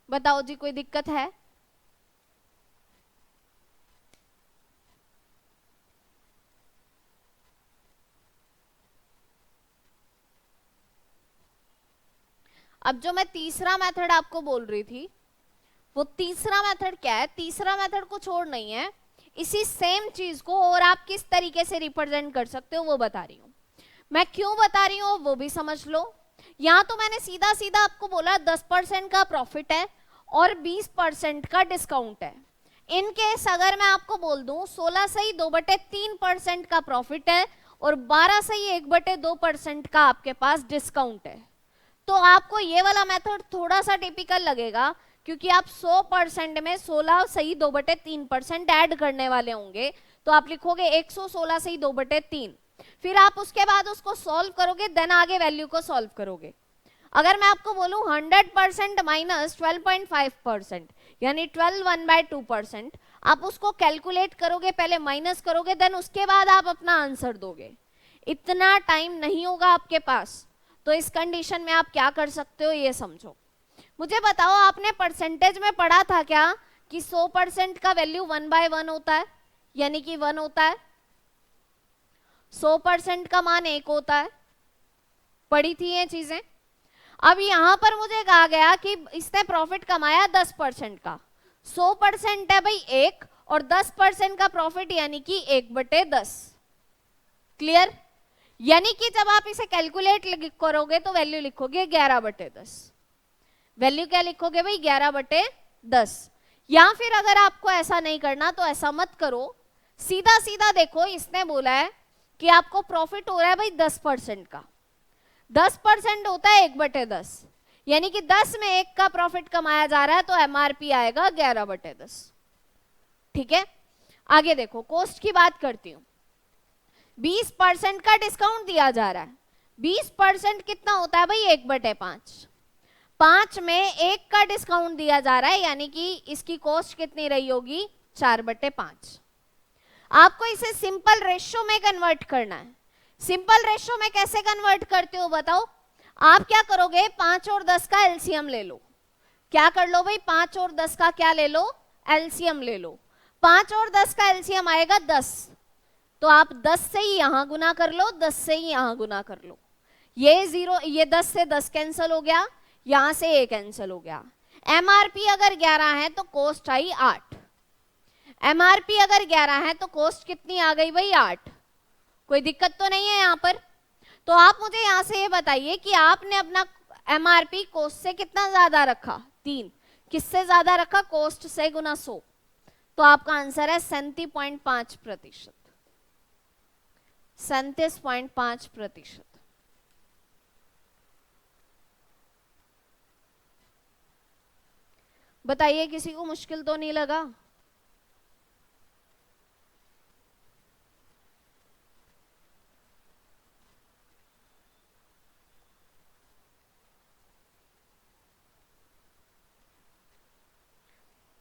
बताओ जी, कोई दिक्कत है? अब जो मैं तीसरा मेथड आपको बोल रही थी, वो तीसरा मेथड क्या है? तीसरा मेथड कुछ और नहीं है, इसी सेम चीज को और आप किस तरीके से रिप्रेजेंट कर सकते हो वो बता रही हूं। मैं क्यों बता रही हूं वो भी समझ लो। यहां तो मैंने सीधा सीधा आपको बोला 10% का प्रॉफिट है और 20% का डिस्काउंट है। इन केस अगर मैं आपको बोल दूं 16 सही 2/3% का प्रॉफिट है और 12 सही 1/2% का आपके पास डिस्काउंट है, तो आपको ये वाला मेथड थोड़ा सा टिपिकल लगेगा, क्योंकि आप 100% में 16 सही 2/3% ऐड करने वाले होंगे। तो आप लिखोगे 116 सही 2/3, फिर आप उसके बाद उसको सॉल्व करोगे, देन आगे वैल्यू को सॉल्व करोगे। अगर मैं आपको बोलूं 100% माइनस 12.5%, यानी 12 1/2%, आप उसको कैलकुलेट करोगे, पहले माइनस करोगे, देन उसके बाद आप अपना आंसर दोगे। इतना टाइम नहीं होगा आपके पास। तो इस कंडीशन में आप क्या कर सकते हो ये समझो। मुझे बताओ, आपने परसेंटेज में पढ़ा था क्या कि 100% का वैल्यू 1/1 होता है, यानी कि 1 होता है। 100% का मान 1 होता है, पढ़ी थी ये चीजें। अब यहां पर मुझे कहा गया कि इसने प्रॉफिट कमाया 10% का, 100% है भाई 1, और 10% का प्रॉफिट यानी कि 1/10। क्लियर? यानी कि जब आप इसे कैलकुलेट करोगे तो वैल्यू लिखोगे 11/10। वैल्यू क्या लिखोगे भाई? 11/10। या फिर अगर आपको ऐसा नहीं करना तो ऐसा मत करो, सीधा सीधा देखो, इसने बोला है कि आपको प्रॉफिट हो रहा है भाई 10% का, 10% होता है 1/10, यानी कि 10 में 1 का प्रॉफिट कमाया जा रहा है, तो एमआरपी आएगा 11/10। ठीक है, आगे देखो, कॉस्ट की बात करती हूं। 20% का डिस्काउंट दिया जा रहा है। 20% कितना होता है भाई? 1/5। 5 में 1 का डिस्काउंट दिया जा रहा है, यानी कि इसकी कॉस्ट कितनी रही होगी? 4/5। आपको इसे सिंपल रेशियो में कन्वर्ट करना है। सिंपल रेशियो में कैसे कन्वर्ट करते हो बताओ? आप क्या करोगे? 5 और 10 का एलसीएम ले लो। क्या कर लो भाई? 5 और 10 का क्या ले लो? एलसीएम ले लो। 5 और 10 का एलसीएम आएगा 10, तो आप 10 से ही यहां गुना कर लो, 10 से ही यहां गुना कर लो। ये 0, ये 10 से 10 कैंसिल हो गया, यहां से ये कैंसिल हो गया। एमआरपी अगर 11 है तो कॉस्ट आई 8। एमआरपी अगर 11 है तो कॉस्ट कितनी आ गई भाई? 8। कोई दिक्कत तो नहीं है यहां पर? तो आप मुझे यहां से ये बताइए कि आपने अपना एमआरपी कॉस्ट से कितना ज्यादा रखा? 3। किससे ज्यादा रखा? कॉस्ट से गुना 100। तो आपका आंसर है 37.5%। 37.5%। बताइए, किसी को मुश्किल तो नहीं लगा?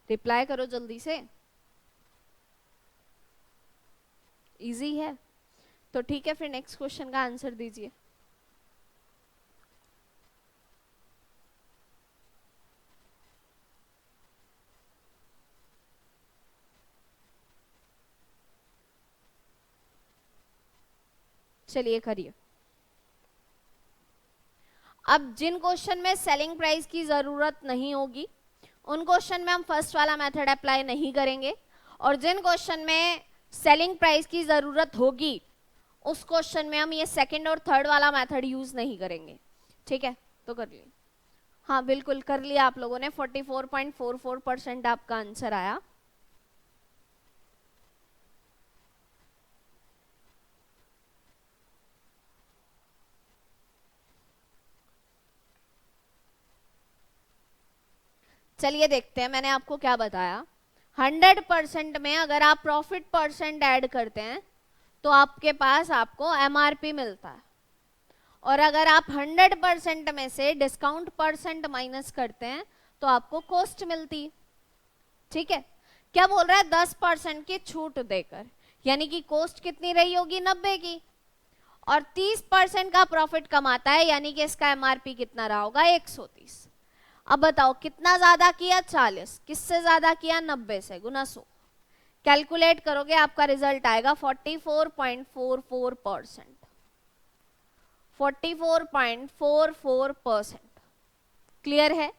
रिप्लाई करो जल्दी से। इजी है तो ठीक है, फिर नेक्स्ट क्वेश्चन का आंसर दीजिए। चलिए करिए। अब जिन क्वेश्चन में सेलिंग प्राइस की जरूरत नहीं होगी उन क्वेश्चन में हम फर्स्ट वाला मेथड अप्लाई नहीं करेंगे, और जिन क्वेश्चन में सेलिंग प्राइस की जरूरत होगी उस क्वेश्चन में हम ये सेकंड और थर्ड वाला मेथड यूज नहीं करेंगे। ठीक है, तो कर लिए। हाँ बिल्कुल कर लिया आप लोगों ने। 44.44% आपका आंसर आया। चलिए देखते हैं, मैंने आपको क्या बताया। 100% में अगर आप प्रॉफिट परसेंट ऐड करते हैं तो आपके पास आपको एमआरपी मिलता है, और अगर आप 100% में से डिस्काउंट परसेंट माइनस करते हैं तो आपको कॉस्ट मिलती। ठीक है, क्या बोल रहा है? 10% की छूट देकर, यानी कि कॉस्ट कितनी रही होगी? 90 की, और 30% का प्रॉफिट कमाता है, यानी कि इसका एमआरपी कितना रहा होगा? 130। अब बताओ कितना ज्यादा किया? 40। किससे ज्यादा किया? 90 से गुना 100। कैलकुलेट करोगे आपका रिजल्ट आएगा 44.44%। 44.44%। क्लियर है?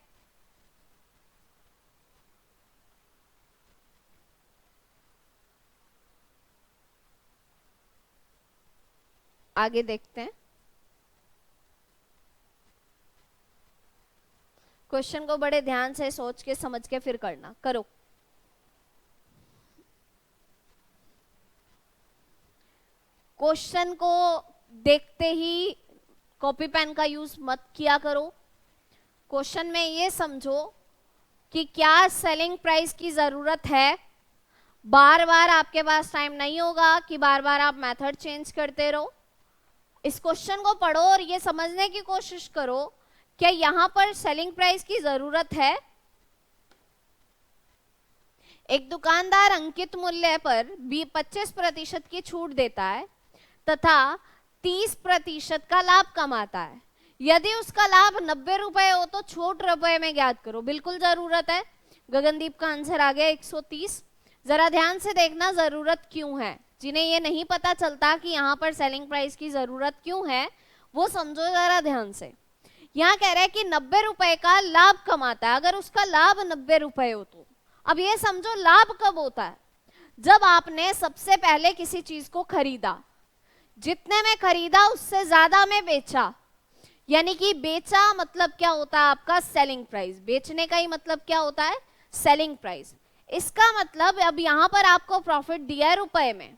आगे देखते हैं। क्वेश्चन को बड़े ध्यान से सोच के समझ के फिर करना। करो। क्वेश्चन को देखते ही कॉपी पेन का यूज मत किया करो। क्वेश्चन में ये समझो कि क्या सेलिंग प्राइस की जरूरत है। बार बार आपके पास टाइम नहीं होगा कि बार बार आप मेथड चेंज करते रहो। इस क्वेश्चन को पढ़ो और ये समझने की कोशिश करो क्या यहां पर सेलिंग प्राइस की जरूरत है? एक दुकानदार अंकित मूल्य पर 25% की छूट देता है तथा 30% का लाभ कमाता है। यदि उसका लाभ 90 रुपए हो तो छूट रुपए में ज्ञात करो। बिल्कुल जरूरत है। गगनदीप का आंसर आ गया 130। जरा ध्यान से देखना जरूरत क्यों है। जिन्हें ये नहीं पता चलता कि यहाँ पर सेलिंग प्राइस की जरूरत क्यों है, वो समझो जरा ध्यान से। यहाँ कह रहा है कि 90 रुपए का लाभ कमाता है। अगर उसका लाभ 90 रुपए हो तो अब ये समझो लाभ कब होता है? जब आपने सबसे पहले किसी चीज को खरीदा, जितने में खरीदा उससे ज्यादा में बेचा, यानी कि बेचा मतलब क्या होता है आपका सेलिंग प्राइस। बेचने का ही मतलब क्या होता है? Selling price. इसका मतलब अब यहां पर आपको प्रॉफिट दिया है रुपए में।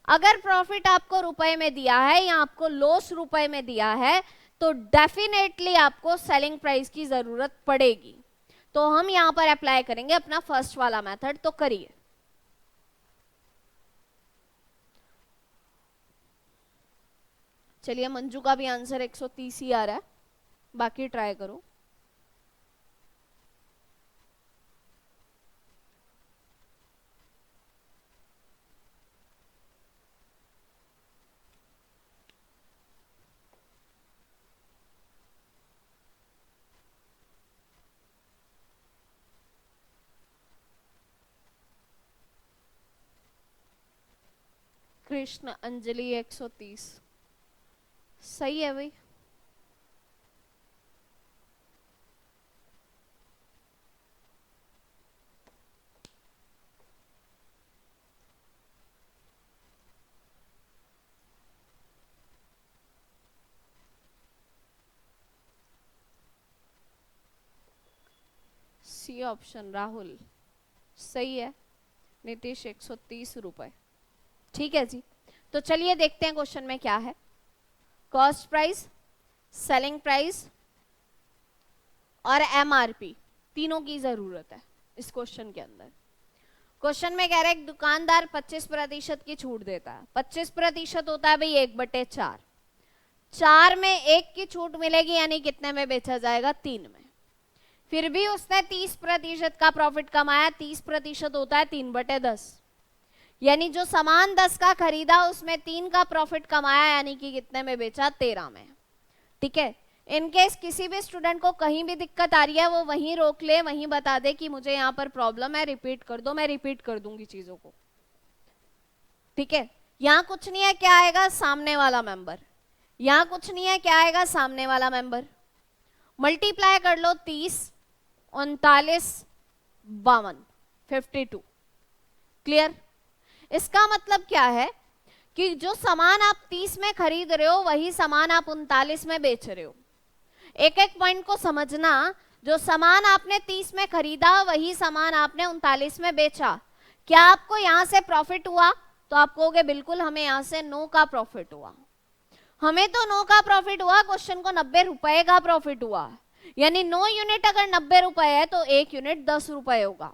अगर प्रॉफिट आपको रुपए में दिया है या आपको लॉस रुपए में दिया है तो डेफिनेटली आपको सेलिंग प्राइस की जरूरत पड़ेगी। तो हम यहां पर अप्लाई करेंगे अपना फर्स्ट वाला मेथड। तो करिए। चलिए, मंजू का भी आंसर 130 ही आ रहा है, बाकी ट्राई करो। कृष्ण अंजलि 130 सही है भाई। सी ऑप्शन राहुल सही है। नीतीश 130 रुपए। ठीक है जी। तो चलिए देखते हैं क्वेश्चन में क्या है। कॉस्ट प्राइस, सेलिंग प्राइस और एमआरपी तीनों की जरूरत है इस क्वेश्चन के अंदर। क्वेश्चन में कह रहा है एक दुकानदार 25% की छूट देता है। 25% होता है भाई 1/4। 4 में 1 की छूट मिलेगी, यानी कितने में बेचा जाएगा? 3 में। फिर भी उसने 30% का प्रॉफिट कमाया। 30% होता है 3/10, यानी जो सामान 10 का खरीदा उसमें 3 का प्रॉफिट कमाया, यानी कि कितने में बेचा? 13 में। ठीक है। इनकेस किसी भी स्टूडेंट को कहीं भी दिक्कत आ रही है वो वहीं रोक ले, वहीं बता दे कि मुझे यहाँ पर प्रॉब्लम है, रिपीट कर दो, मैं रिपीट कर दूंगी चीजों को। ठीक है। यहाँ कुछ नहीं है, क्या आएगा? सामने वाला मेंबर। यहाँ कुछ नहीं है, क्या आएगा? सामने वाला मेंबर। मल्टीप्लाई कर लो 30, 39, 52, 52। क्लियर? इसका मतलब क्या है कि जो सामान आप 30 में खरीद रहे हो वही सामान आप 39 में बेच रहे हो। एक एक पॉइंट को समझना। जो सामान आपने 30 में खरीदा वही सामान आपने 39 में बेचा। क्या आपको यहां से प्रॉफिट हुआ? तो आप कहोगे बिल्कुल हमें यहां से 9 का प्रॉफिट हुआ। हमें तो 9 का प्रॉफिट हुआ, क्वेश्चन को 90 रुपए का प्रॉफिट हुआ। यानी 9 यूनिट अगर 90 रुपए है तो 1 यूनिट 10 रुपए होगा।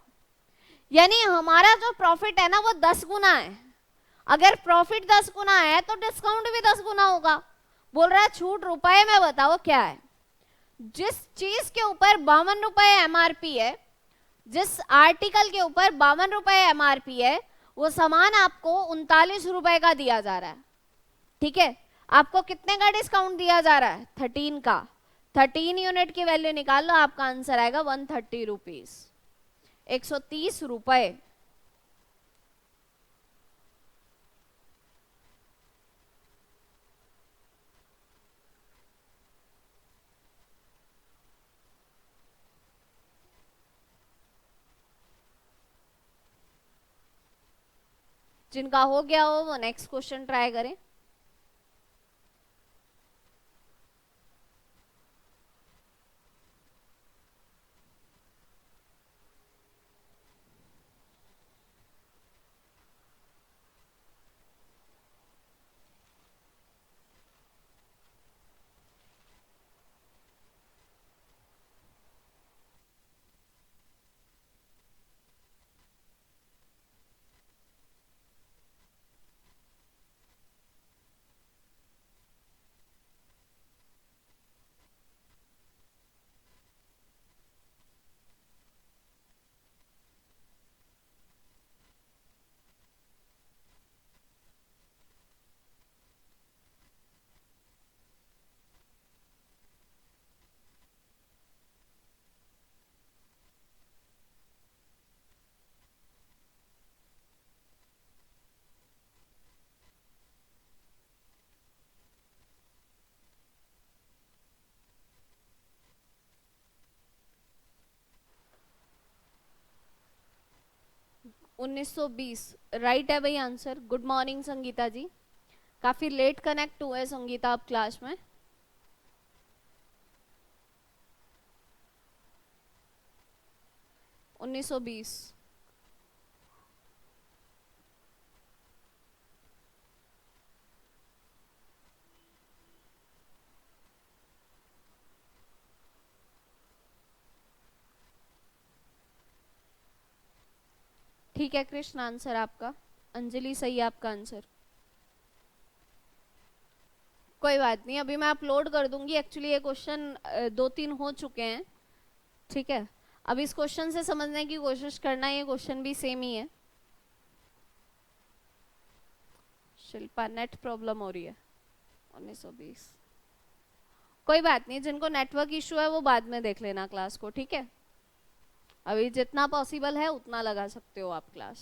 यानी हमारा जो प्रॉफिट है ना वो 10 गुना है। अगर प्रॉफिट 10 गुना है तो डिस्काउंट भी 10 गुना होगा। बोल रहा है छूट रुपए में, बताओ क्या है? जिस चीज के ऊपर 52 रुपए एमआरपी है, जिस आर्टिकल के ऊपर 52 रुपए एमआरपी है, वो सामान आपको 39 रुपए का दिया जा रहा है। ठीक है। आपको कितने का डिस्काउंट दिया जा रहा है? 13 का। 13 यूनिट की वैल्यू निकाल लो, आपका आंसर आएगा 130 रुपीज, 130 रुपए। जिनका हो गया हो वो नेक्स्ट क्वेश्चन ट्राई करें। 1920 राइट है भाई आंसर। गुड मॉर्निंग संगीता जी, काफी लेट कनेक्ट हुए संगीता आप क्लास में। उन्नीस सौ बीस। ठीक है कृष्ण, आंसर आपका। अंजलि सही है आपका आंसर। कोई बात नहीं, अभी मैं अपलोड कर दूंगी। एक्चुअली ये क्वेश्चन 2-3 हो चुके हैं, ठीक है। अब इस क्वेश्चन से समझने की कोशिश करना, ये क्वेश्चन भी सेम ही है। शिल्पा नेट प्रॉब्लम हो रही है। 1920 कोई बात नहीं, जिनको नेटवर्क इशू है वो बाद में देख लेना क्लास को, ठीक है। अभी जितना पॉसिबल है उतना लगा सकते हो आप क्लास।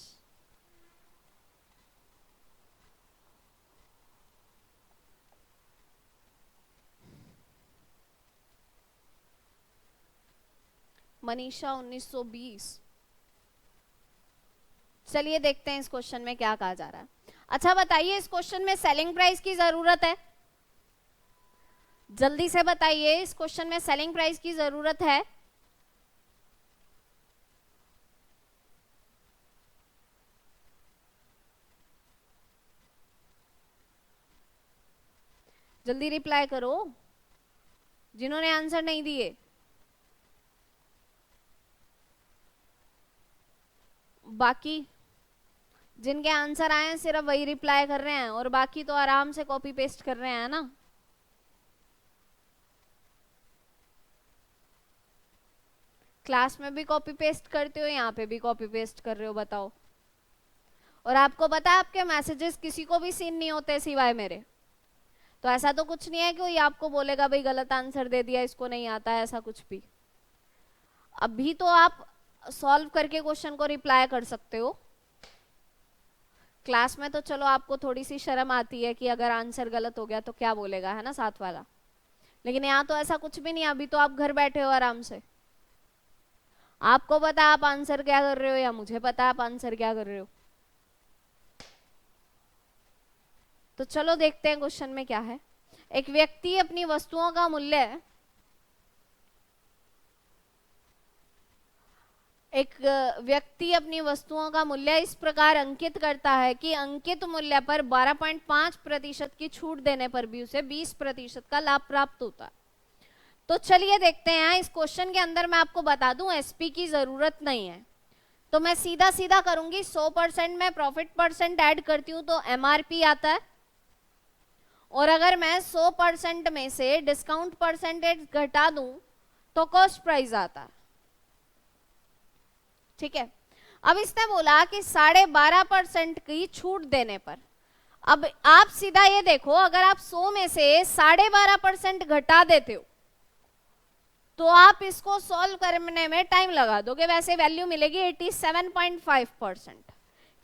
मनीषा 1920। चलिए देखते हैं इस क्वेश्चन में क्या कहा जा रहा है। अच्छा बताइए, इस क्वेश्चन में सेलिंग प्राइस की जरूरत है? जल्दी से बताइए, इस क्वेश्चन में सेलिंग प्राइस की जरूरत है? जल्दी रिप्लाई करो जिन्होंने आंसर नहीं दिए। बाकी जिनके आंसर आए हैं सिर्फ वही रिप्लाई कर रहे हैं, और बाकी तो आराम से कॉपी पेस्ट कर रहे हैं ना। क्लास में भी कॉपी पेस्ट करते हो, यहाँ पे भी कॉपी पेस्ट कर रहे हो, बताओ। और आपको पता है आपके मैसेजेस किसी को भी सीन नहीं होते सिवाय मेरे। तो ऐसा तो कुछ नहीं है कि कोई आपको बोलेगा भाई गलत आंसर दे दिया, इसको नहीं आता है, ऐसा कुछ भी। अभी तो आप सॉल्व करके क्वेश्चन को रिप्लाई कर सकते हो। क्लास में तो चलो आपको थोड़ी सी शर्म आती है कि अगर आंसर गलत हो गया तो क्या बोलेगा, है ना साथ वाला। लेकिन यहाँ तो ऐसा कुछ भी नहीं, अभी तो आप घर बैठे हो आराम से। आपको पता आप आंसर क्या कर रहे हो, या मुझे पता आप आंसर क्या कर रहे हो। तो चलो देखते हैं क्वेश्चन में क्या है। एक व्यक्ति अपनी वस्तुओं का मूल्य अपनी वस्तुओं का मूल्य इस प्रकार अंकित करता है कि अंकित मूल्य पर 12.5% की छूट देने पर भी उसे 20% का लाभ प्राप्त होता है। तो चलिए देखते हैं। इस क्वेश्चन के अंदर मैं आपको बता दूं एसपी की जरूरत नहीं है, तो मैं सीधा सीधा करूंगी। 100% में प्रॉफिट परसेंट ऐड करती हूँ तो एमआरपी आता है, और अगर मैं 100% में से डिस्काउंट परसेंटेज घटा दूं तो कॉस्ट प्राइस आता है, ठीक है। अब इसने बोला कि 12.5% की छूट देने पर। अब आप सीधा ये देखो, अगर आप 100 में से 12.5% घटा देते हो तो आप इसको सॉल्व करने में टाइम लगा दोगे। वैसे वैल्यू मिलेगी 87.5%।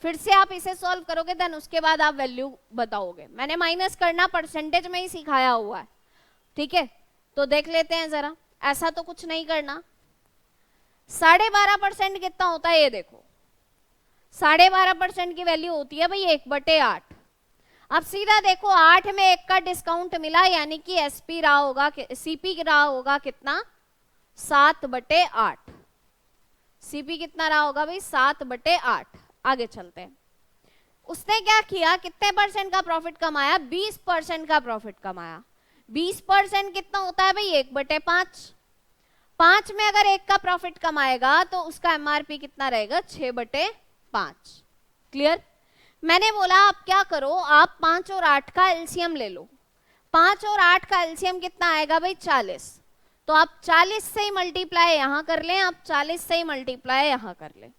फिर से आप इसे सॉल्व करोगे, देन उसके बाद आप वैल्यू बताओगे। मैंने माइनस करना परसेंटेज में ही सिखाया हुआ है, ठीक है। तो देख लेते हैं जरा, ऐसा तो कुछ नहीं करना। 12.5% कितना होता है ये देखो। 12.5% की वैल्यू होती है भाई 1/8। अब सीधा देखो, 8 में 1 का डिस्काउंट मिला, यानी कि एसपी रहा होगा, सीपी रहा होगा कितना, 7/8। सीपी कितना रहा होगा भाई, 7/8। आगे चलते हैं। उसने क्या किया, कितने परसेंट का प्रॉफिट कमाया, 20% का प्रॉफिट कमाया। 20% कितना होता है भाई, 1/5। 5 में अगर 1 का प्रॉफिट कमाएगा तो उसका एमआरपी कितना रहेगा, 6/5। क्लियर। मैंने बोला आप क्या करो, आप 5 और 8 का एलसीएम ले लो। 5 और 8 का एलसीएम कितना आएगा भाई, 40। तो आप 40 से ही मल्टीप्लाई यहां कर लें, आप 40 से ही मल्टीप्लाई यहां कर लें।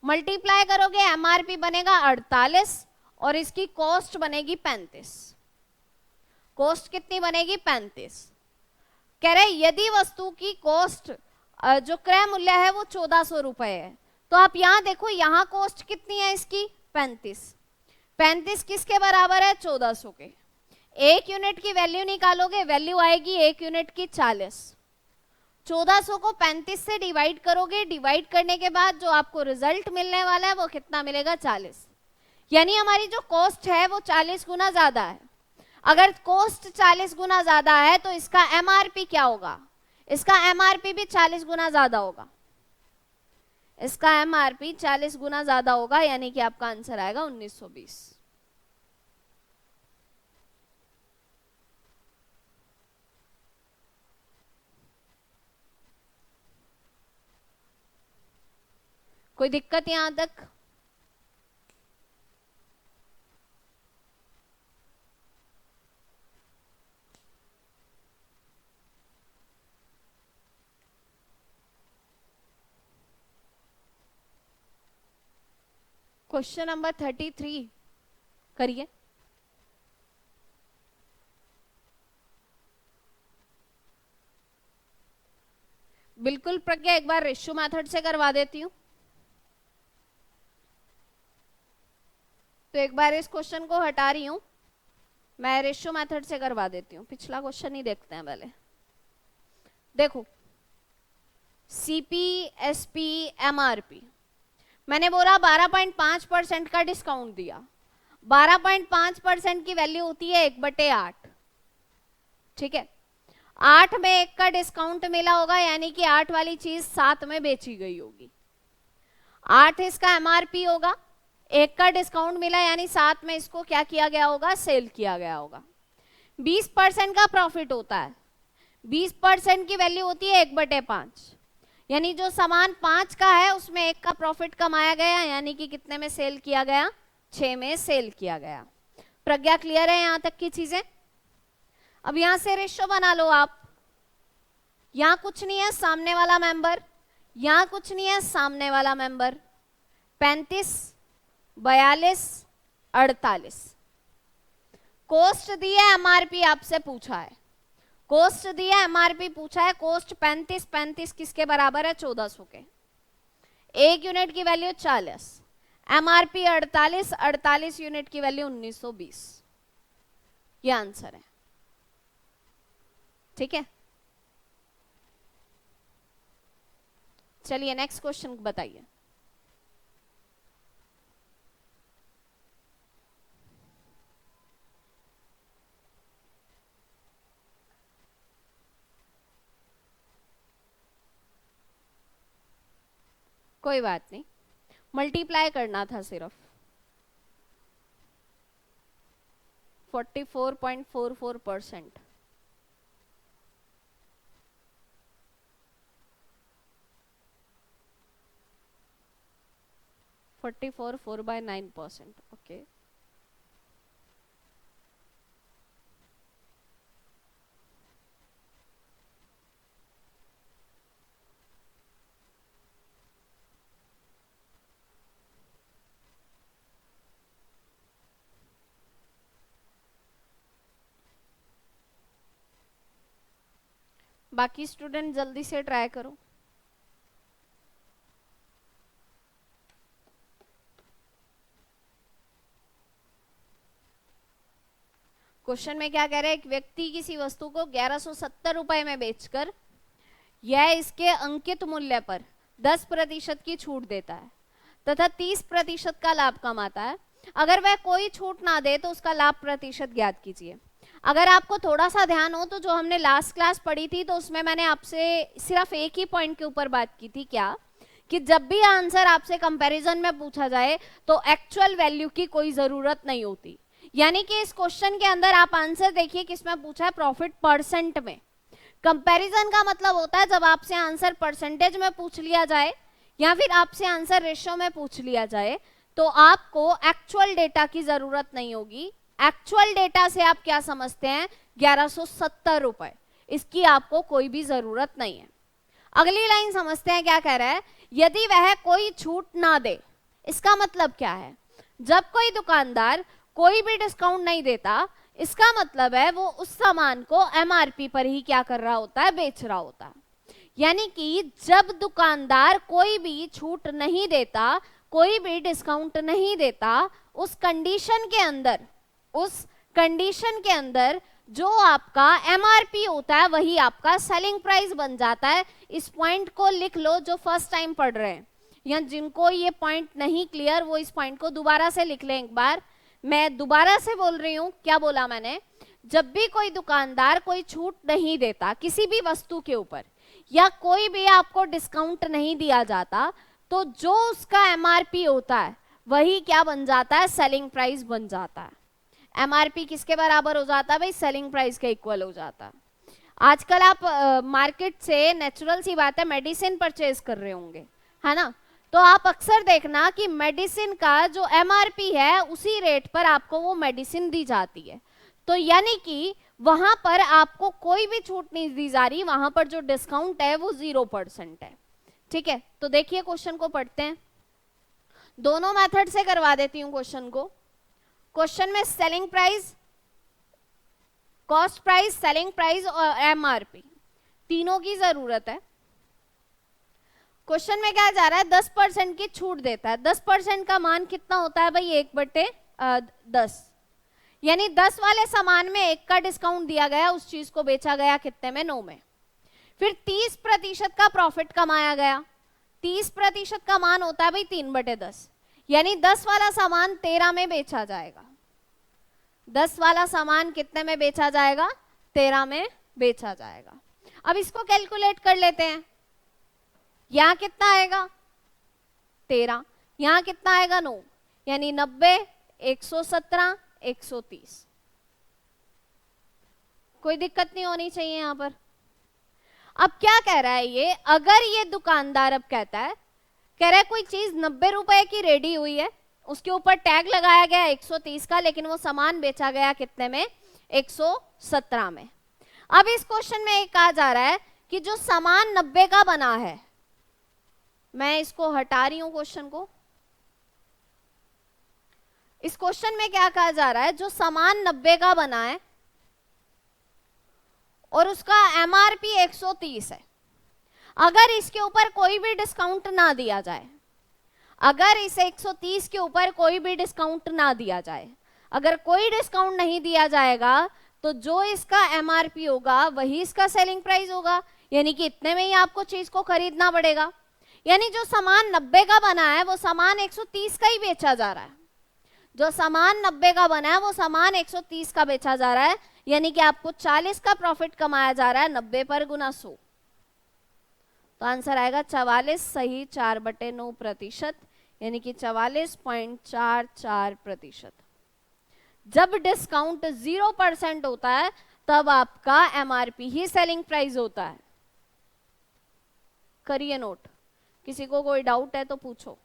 मल्टीप्लाई करोगे एमआरपी बनेगा 48 और इसकी कॉस्ट बनेगी 35। कॉस्ट कितनी बनेगी, 35। कह रहे यदि वस्तु की कॉस्ट जो क्रय मूल्य है वो 1400 रुपए है, तो आप यहां देखो, यहां कॉस्ट कितनी है इसकी, 35। 35 किसके बराबर है, 1400 के। 1 यूनिट की वैल्यू निकालोगे, वैल्यू आएगी 1 यूनिट की 40। 1400 को 35 से डिवाइड करोगे, डिवाइड करने के बाद जो आपको रिजल्ट मिलने वाला है वो कितना मिलेगा, 40। यानी हमारी जो कॉस्ट है वो 40 गुना ज्यादा है। अगर कॉस्ट 40 गुना ज्यादा है तो इसका एमआरपी क्या होगा, इसका एमआरपी भी 40 गुना ज्यादा होगा, इसका एमआरपी 40 गुना ज्यादा होगा, यानी कि आपका आंसर आएगा 1920। कोई दिक्कत यहां तक? क्वेश्चन नंबर 33 करिए। बिल्कुल प्रज्ञा, एक बार रेशियो मेथड से करवा देती हूं। तो एक बार इस क्वेश्चन को हटा रही हूं, मैं रेशियो मेथड से करवा देती हूं। पिछला क्वेश्चन ही देखते हैं पहले। देखो, सीपी, एसपी, एमआरपी, मैंने बोला 12.5% का डिस्काउंट दिया। 12.5% की वैल्यू होती है 1/8, ठीक है। 8 में 1 का डिस्काउंट मिला होगा, यानी कि 8 वाली चीज 7 में बेची गई होगी। 8 इसका एमआरपी होगा, 1 का डिस्काउंट मिला यानी 7 में इसको क्या किया गया होगा, सेल किया गया होगा। 20% का प्रॉफिट होता है, 20% की वैल्यू होती है 1/5, यानी जो सामान 5 का है उसमें 1 का प्रॉफिट कमाया गया, यानी कि कितने में सेल किया गया, 6 में सेल किया गया। प्रज्ञा क्लियर है यहां तक की चीजें? अब यहां से रेशो बना लो आप। यहां कुछ नहीं है, सामने वाला मेंबर, यहां कुछ नहीं है, सामने वाला मेंबर। 35, 42, 48। कॉस्ट दी है, एमआरपी आपसे पूछा है। कॉस्ट दी है, एमआरपी पूछा है। कॉस्ट 35, 35 किसके बराबर है, 1400 के। 1 यूनिट की वैल्यू 40, एमआरपी 48, 48 यूनिट की वैल्यू 1920। ये आंसर है, ठीक है। चलिए नेक्स्ट क्वेश्चन बताइए। कोई बात नहीं, मल्टीप्लाई करना था सिर्फ। 44.44%। Forty four 4/9%, okay. बाकी स्टूडेंट जल्दी से ट्राई करो। क्वेश्चन में क्या कह रहा है, एक व्यक्ति किसी वस्तु को 1170 रुपए में बेचकर यह इसके अंकित मूल्य पर 10% की छूट देता है तथा 30% का लाभ कमाता है। अगर वह कोई छूट ना दे तो उसका लाभ प्रतिशत ज्ञात कीजिए। अगर आपको थोड़ा सा ध्यान हो तो जो हमने लास्ट क्लास पढ़ी थी तो उसमें मैंने आपसे सिर्फ एक ही पॉइंट के ऊपर बात की थी, क्या कि जब भी आंसर आपसे कंपैरिजन में पूछा जाए तो एक्चुअल वैल्यू की कोई जरूरत नहीं होती। यानी कि इस क्वेश्चन के अंदर आप आंसर देखिए किसमें पूछा है, प्रॉफिट परसेंट में। कंपैरिजन का मतलब होता है जब आपसे आंसर परसेंटेज में पूछ लिया जाए या फिर आपसे आंसर रेशियो में पूछ लिया जाए तो आपको एक्चुअल डेटा की जरूरत नहीं होगी। एक्चुअल डेटा से आप क्या समझते हैं, 1170 रुपए, इसकी आपको कोई भी जरूरत नहीं है। अगली लाइन समझते हैं क्या कह रहा है, यदि वह कोई छूट ना दे। इसका मतलब क्या है, जब कोई दुकानदार कोई भी डिस्काउंट नहीं देता, इसका मतलब है वो उस सामान को एमआरपी पर ही क्या कर रहा होता है, बेच रहा होता है। यानी कि जब दुकानदार कोई भी छूट नहीं देता, कोई भी डिस्काउंट नहीं देता, उस कंडीशन के अंदर जो आपका एमआरपी होता है वही आपका सेलिंग प्राइस बन जाता है। इस पॉइंट को लिख लो जो फर्स्ट टाइम पढ़ रहे हैं, या जिनको ये पॉइंट नहीं क्लियर वो इस पॉइंट को दोबारा से लिख लें एक बार। मैं दोबारा से बोल रही हूं, क्या बोला मैंने? जब भी कोई दुकानदार कोई छूट नहीं देता किसी भी वस्तु के ऊपर, या कोई भी आपको डिस्काउंट नहीं दिया जाता, तो जो उसका एमआरपी होता है वही क्या बन जाता है? सेलिंग प्राइस बन जाता है। एमआरपी किसके बराबर हो जाता है भाई? सेलिंग प्राइस के इक्वल हो जाता है। आजकल आप मार्केट से, नेचुरल सी बात है, मेडिसिन परचेज कर रहे होंगे, है ना? तो आप अक्सर देखना कि मेडिसिन का जो एमआरपी है उसी रेट पर आपको वो मेडिसिन दी जाती है। तो यानी कि वहां पर आपको कोई भी छूट नहीं दी जा रही, वहां पर जो डिस्काउंट है वो 0% है। ठीक है, तो देखिए क्वेश्चन को पढ़ते हैं। दोनों मेथड से करवा देती हूं क्वेश्चन को। क्वेश्चन में selling price, cost price, selling price और एमआरपी तीनों की जरूरत है। क्वेश्चन में क्या जा रहा है? 10% की छूट देता है। 10% का मान कितना होता है भाई? 1/10, यानी 10 वाले सामान में 1 का डिस्काउंट दिया गया, उस चीज को बेचा गया कितने में? 9 में। फिर 30% का प्रॉफिट कमाया गया। 30% का मान होता है भाई 3/10, यानी 10 वाला सामान 13 में बेचा जाएगा। 10 वाला सामान कितने में बेचा जाएगा? 13 में बेचा जाएगा। अब इसको कैलकुलेट कर लेते हैं। यहां कितना आएगा? 13, यहां कितना आएगा? 9, यानी 90, 117, 130। कोई दिक्कत नहीं होनी चाहिए यहां पर। अब क्या कह रहा है ये? अगर ये दुकानदार अब कहता है, कह रहा है कोई चीज 90 रुपए की रेडी हुई है, उसके ऊपर टैग लगाया गया 130 का, लेकिन वो सामान बेचा गया कितने में? 117 में। अब इस क्वेश्चन में एक कहा जा रहा है कि जो सामान 90 का बना है, मैं इसको हटा रही हूं क्वेश्चन को। इस क्वेश्चन में क्या कहा जा रहा है? जो सामान 90 का बना है और उसका एमआरपी 130 है, अगर इसके ऊपर कोई भी डिस्काउंट ना दिया जाए, अगर इस 130 के ऊपर कोई भी डिस्काउंट ना दिया जाए, अगर कोई डिस्काउंट नहीं दिया जाएगा, तो जो इसका एमआरपी होगा वही इसका सेलिंग प्राइस होगा, यानी कि इतने में ही आपको चीज को खरीदना पड़ेगा। यानी जो सामान 90 का बना है वो सामान 130 का ही बेचा जा रहा है। जो सामान 90 का बना है वो सामान 130 का बेचा जा रहा है, यानी कि आपको 40 का प्रॉफिट कमाया जा रहा है 90 पर गुना 100। तो आंसर आएगा 44 सही 4/9%, यानी कि 44.44%। जब डिस्काउंट 0% होता है तब आपका एमआरपी ही सेलिंग प्राइस होता है। करिए नोट, किसी को कोई डाउट है तो पूछो।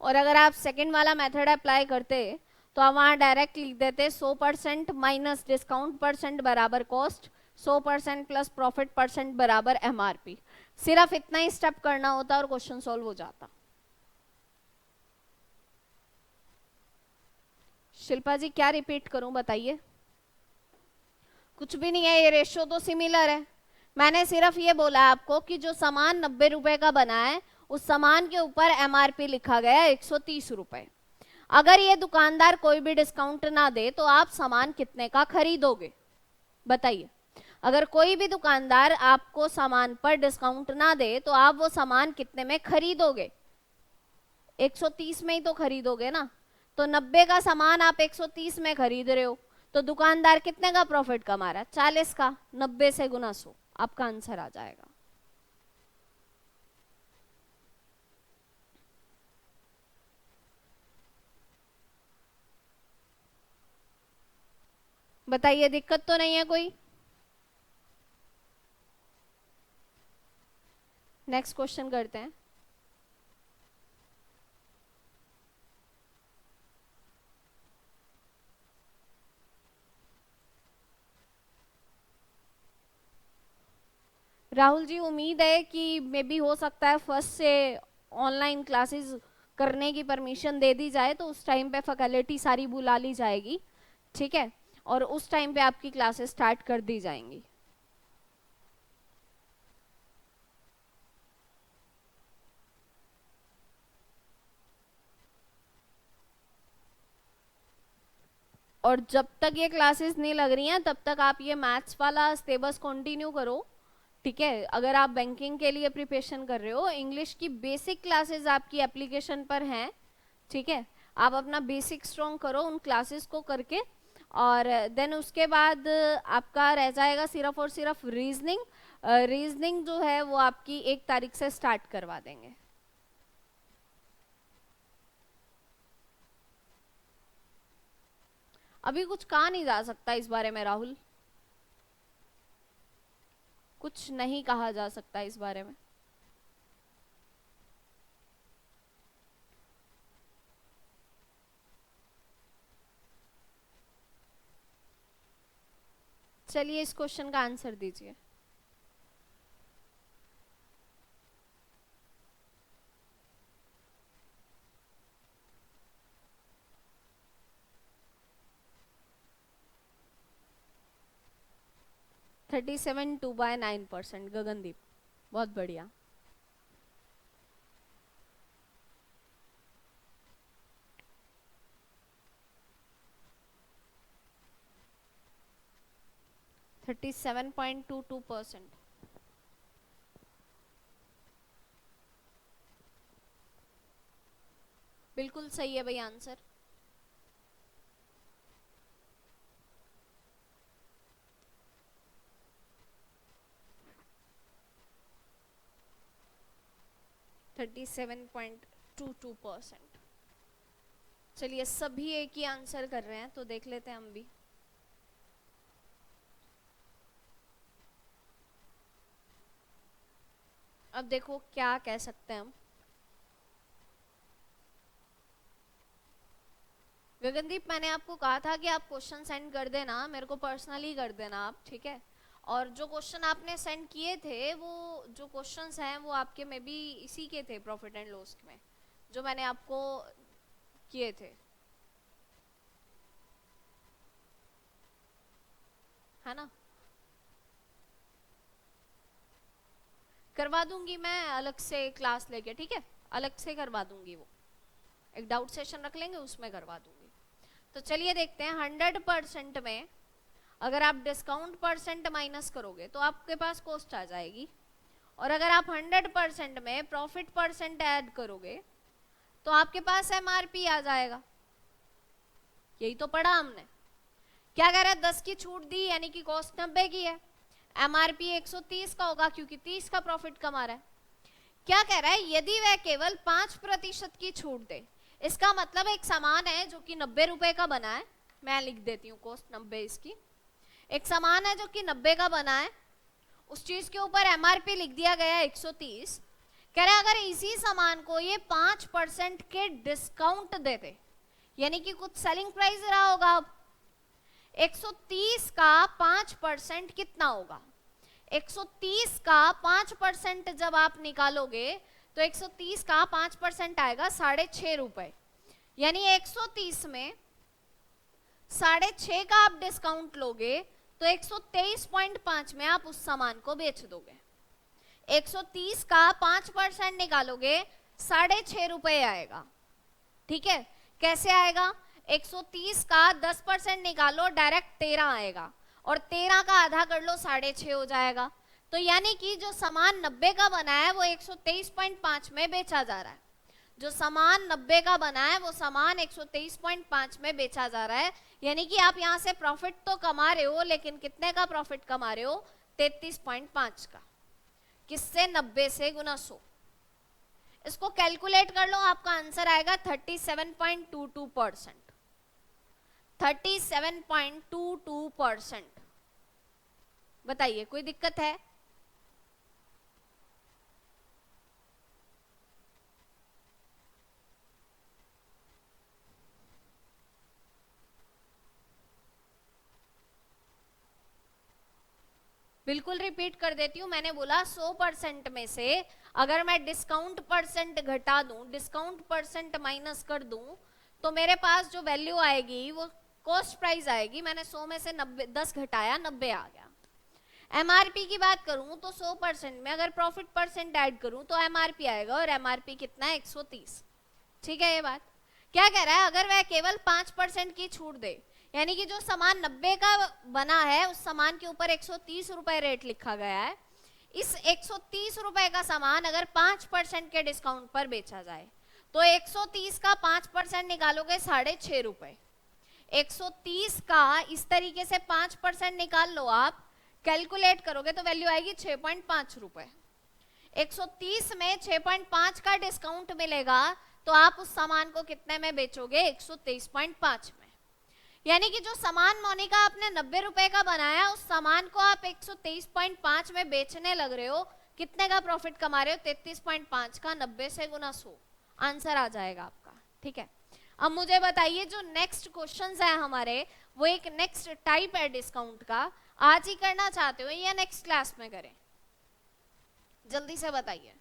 और अगर आप सेकंड वाला मेथड अप्लाई करते तो आप वहां डायरेक्ट लिख देते 100% माइनस डिस्काउंट परसेंट बराबर कॉस्ट, 100% प्लस प्रॉफिट परसेंट बराबर एमआरपी। सिर्फ इतना ही स्टेप करना होता और क्वेश्चन सॉल्व हो जाता। शिल्पा जी क्या रिपीट करूं बताइए? कुछ भी नहीं है, ये रेशियो तो सिमिलर है। मैंने सिर्फ ये बोला आपको कि जो सामान 90 रुपए का बना है उस सामान के ऊपर एमआरपी लिखा गया 130 रुपए। अगर ये दुकानदार कोई भी डिस्काउंट ना दे तो आप सामान कितने का खरीदोगे? बताइए। अगर कोई भी दुकानदार आपको सामान पर डिस्काउंट ना दे तो आप वो सामान कितने में खरीदोगे? 130 में ही तो खरीदोगे ना। तो 90 का सामान आप 130 में खरीद रहे हो, तो दुकानदार कितने का प्रॉफिट कमा रहा है? 40 का। 90 से गुना 100, आपका आंसर आ जाएगा। बताइए, दिक्कत तो नहीं है कोई? नेक्स्ट क्वेश्चन करते हैं। राहुल जी, उम्मीद है कि मे बी हो सकता है फर्स्ट से ऑनलाइन क्लासेस करने की परमिशन दे दी जाए तो उस टाइम पे फैकल्टी सारी बुला ली जाएगी, ठीक है, और उस टाइम पे आपकी क्लासेस स्टार्ट कर दी जाएंगी। और जब तक ये क्लासेस नहीं लग रही हैं तब तक आप ये मैथ्स वाला सिलेबस कंटिन्यू करो, ठीक है। अगर आप बैंकिंग के लिए प्रिपरेशन कर रहे हो, इंग्लिश की बेसिक क्लासेस आपकी एप्लीकेशन पर हैं, ठीक है, आप अपना बेसिक स्ट्रॉन्ग करो उन क्लासेस को करके, और देन उसके बाद आपका रह जाएगा सिर्फ और सिर्फ रीजनिंग। रीजनिंग जो है वो आपकी 1 तारीख से स्टार्ट करवा देंगे। अभी कुछ कहा नहीं जा सकता इस बारे में राहुल, कुछ नहीं कहा जा सकता इस बारे में। चलिए इस क्वेश्चन का आंसर दीजिए। थर्टी सेवन 2/9%, गगनदीप, बहुत बढ़िया। %37.22। बिल्कुल सही है भाई आंसर। %37.22%। चलिए सभी एक ही आंसर कर रहे हैं तो देख लेते हैं हम भी। अब देखो क्या कह सकते हैं हम। गगनदीप मैंने आपको कहा था कि आप क्वेश्चन सेंड कर देना, मेरे को पर्सनली कर देना आप, ठीक है। और जो क्वेश्चन आपने सेंड किए थे, वो जो क्वेश्चंस हैं वो आपके में भी इसी के थे, प्रॉफिट एंड लॉस में जो मैंने आपको किए थे, है ना। करवा दूंगी मैं अलग से क्लास लेके, ठीक है, अलग से करवा दूंगी, वो एक डाउट सेशन रख लेंगे उसमें करवा दूंगी। तो चलिए देखते हैं 100% में अगर आप डिस्काउंट परसेंट माइनस करोगे तो आपके पास कॉस्ट आ जाएगी, और अगर आप 100% में प्रॉफिट परसेंट ऐड करोगे तो आपके पास एमआरपी आ जाएगा। यही तो पढ़ा हमने। क्या कह रहा है, 10 की छूट दी यानी कि कॉस्ट 90 की है, एमआरपी 130 का होगा क्योंकि 30 का प्रॉफिट कमा रहा है। क्या कह रहा है, यदि वह केवल 5% की छूट दे, इसका मतलब एक सामान है जो कि 90 रुपए का बना है, मैं लिख देती हूँ कॉस्ट 90 इसकी। एक सामान है जो कि 90 का बना है, उस चीज के ऊपर एमआरपी लिख दिया गया है 130। कह रहा है अगर इसी सामान को ये 5% के डिस्काउंट देते, यानी कि कुछ सेलिंग प्राइस रहा होगा, अब 130 का 5% कितना होगा, 130 का 5% जब आप निकालोगे तो 130 का 5% आएगा 6.5 रुपए, यानी 130 में 6.5 का आप डिस्काउंट लोगे तो 123.5 में आप उस सामान को बेच दोगे। 130 का 5% निकालोगे 6.5 रुपए आएगा, ठीक है। कैसे आएगा, 130 का 10% निकालो डायरेक्ट 13 आएगा, और 13 का आधा कर लो 6.5 हो जाएगा। तो यानी कि जो सामान 90 का बना है वो 123.5 में बेचा जा रहा है, जो सामान 90 का बना है वो सामान 123.5 में बेचा जा रहा है, यानी कि आप यहाँ से प्रॉफिट तो कमा रहे हो, लेकिन कितने का प्रॉफिट कमा रहे हो, 33.5 का। किससे, 90 से गुना 100। इसको कैलकुलेट कर लो, आपका आंसर आएगा 37.22%। 37.22%। बताइए कोई दिक्कत है। बिल्कुल रिपीट कर देती हूँ, मैंने बोला 100% में से अगर मैं डिस्काउंट परसेंट घटा दूं, डिस्काउंट परसेंट माइनस कर दूं, तो मेरे पास जो वैल्यू आएगी वो कॉस्ट प्राइस आएगी। मैंने 100 में से 10 घटाया, 90 आ गया। एमआरपी की बात करूं तो 100% में अगर प्रॉफिट परसेंट ऐड करूं तो एमआरपी आएगा, और एमआरपी कितना है? 130। ठीक है, ये बात क्या कह रहा है? अगर वह केवल 5% की छूट दे, यानी कि जो सामान 90 का बना है उस सामान के ऊपर 130 रुपए रेट लिखा गया है, इस 130 रुपए का सामान अगर 5% के डिस्काउंट पर बेचा जाए तो 130 का 5% निकालोगे 6.5 रुपए। 130 का इस तरीके से 5% निकाल लो, आप कैलकुलेट करोगे तो वैल्यू आएगी 6.5 रुपए। 130 में 6.5 का डिस्काउंट मिलेगा तो आप उस सामान को कितने में बेचोगे? 123.5 में। यानी कि जो सामान मोनिका आपने 90 रुपए का बनाया, उस सामान को आप 123.5 में बेचने लग रहे हो। कितने का प्रॉफिट कमा रहे हो? 33.5 का 90 से गुना 100, आंसर आ जाएगा आपका। ठीक है, अब मुझे बताइए जो नेक्स्ट क्वेश्चंस है हमारे, वो एक नेक्स्ट टाइप है डिस्काउंट का। आज ही करना चाहते हो या नेक्स्ट क्लास में करें? जल्दी से बताइए,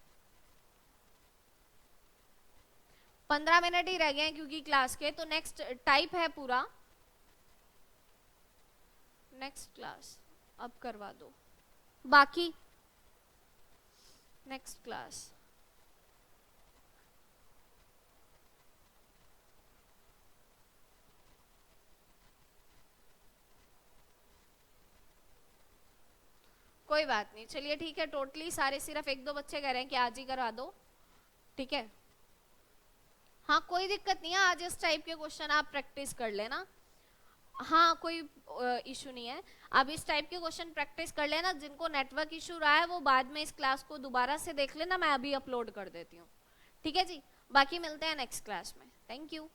15 मिनट ही रह गए हैं क्योंकि क्लास के। तो नेक्स्ट टाइप है पूरा, नेक्स्ट क्लास अब करवा दो, बाकी नेक्स्ट क्लास। कोई बात नहीं, चलिए ठीक है, टोटली सारे सिर्फ 1-2 बच्चे कह रहे हैं कि आज ही करवा दो। ठीक है, हाँ कोई दिक्कत नहीं है, आज इस टाइप के क्वेश्चन आप प्रैक्टिस कर लेना। हाँ कोई इशू नहीं है, आप इस टाइप के क्वेश्चन प्रैक्टिस कर लेना। जिनको नेटवर्क इशू रहा है वो बाद में इस क्लास को दोबारा से देख लेना, मैं अभी अपलोड कर देती हूँ। ठीक है जी, बाकी मिलते हैं नेक्स्ट क्लास में। Thank you.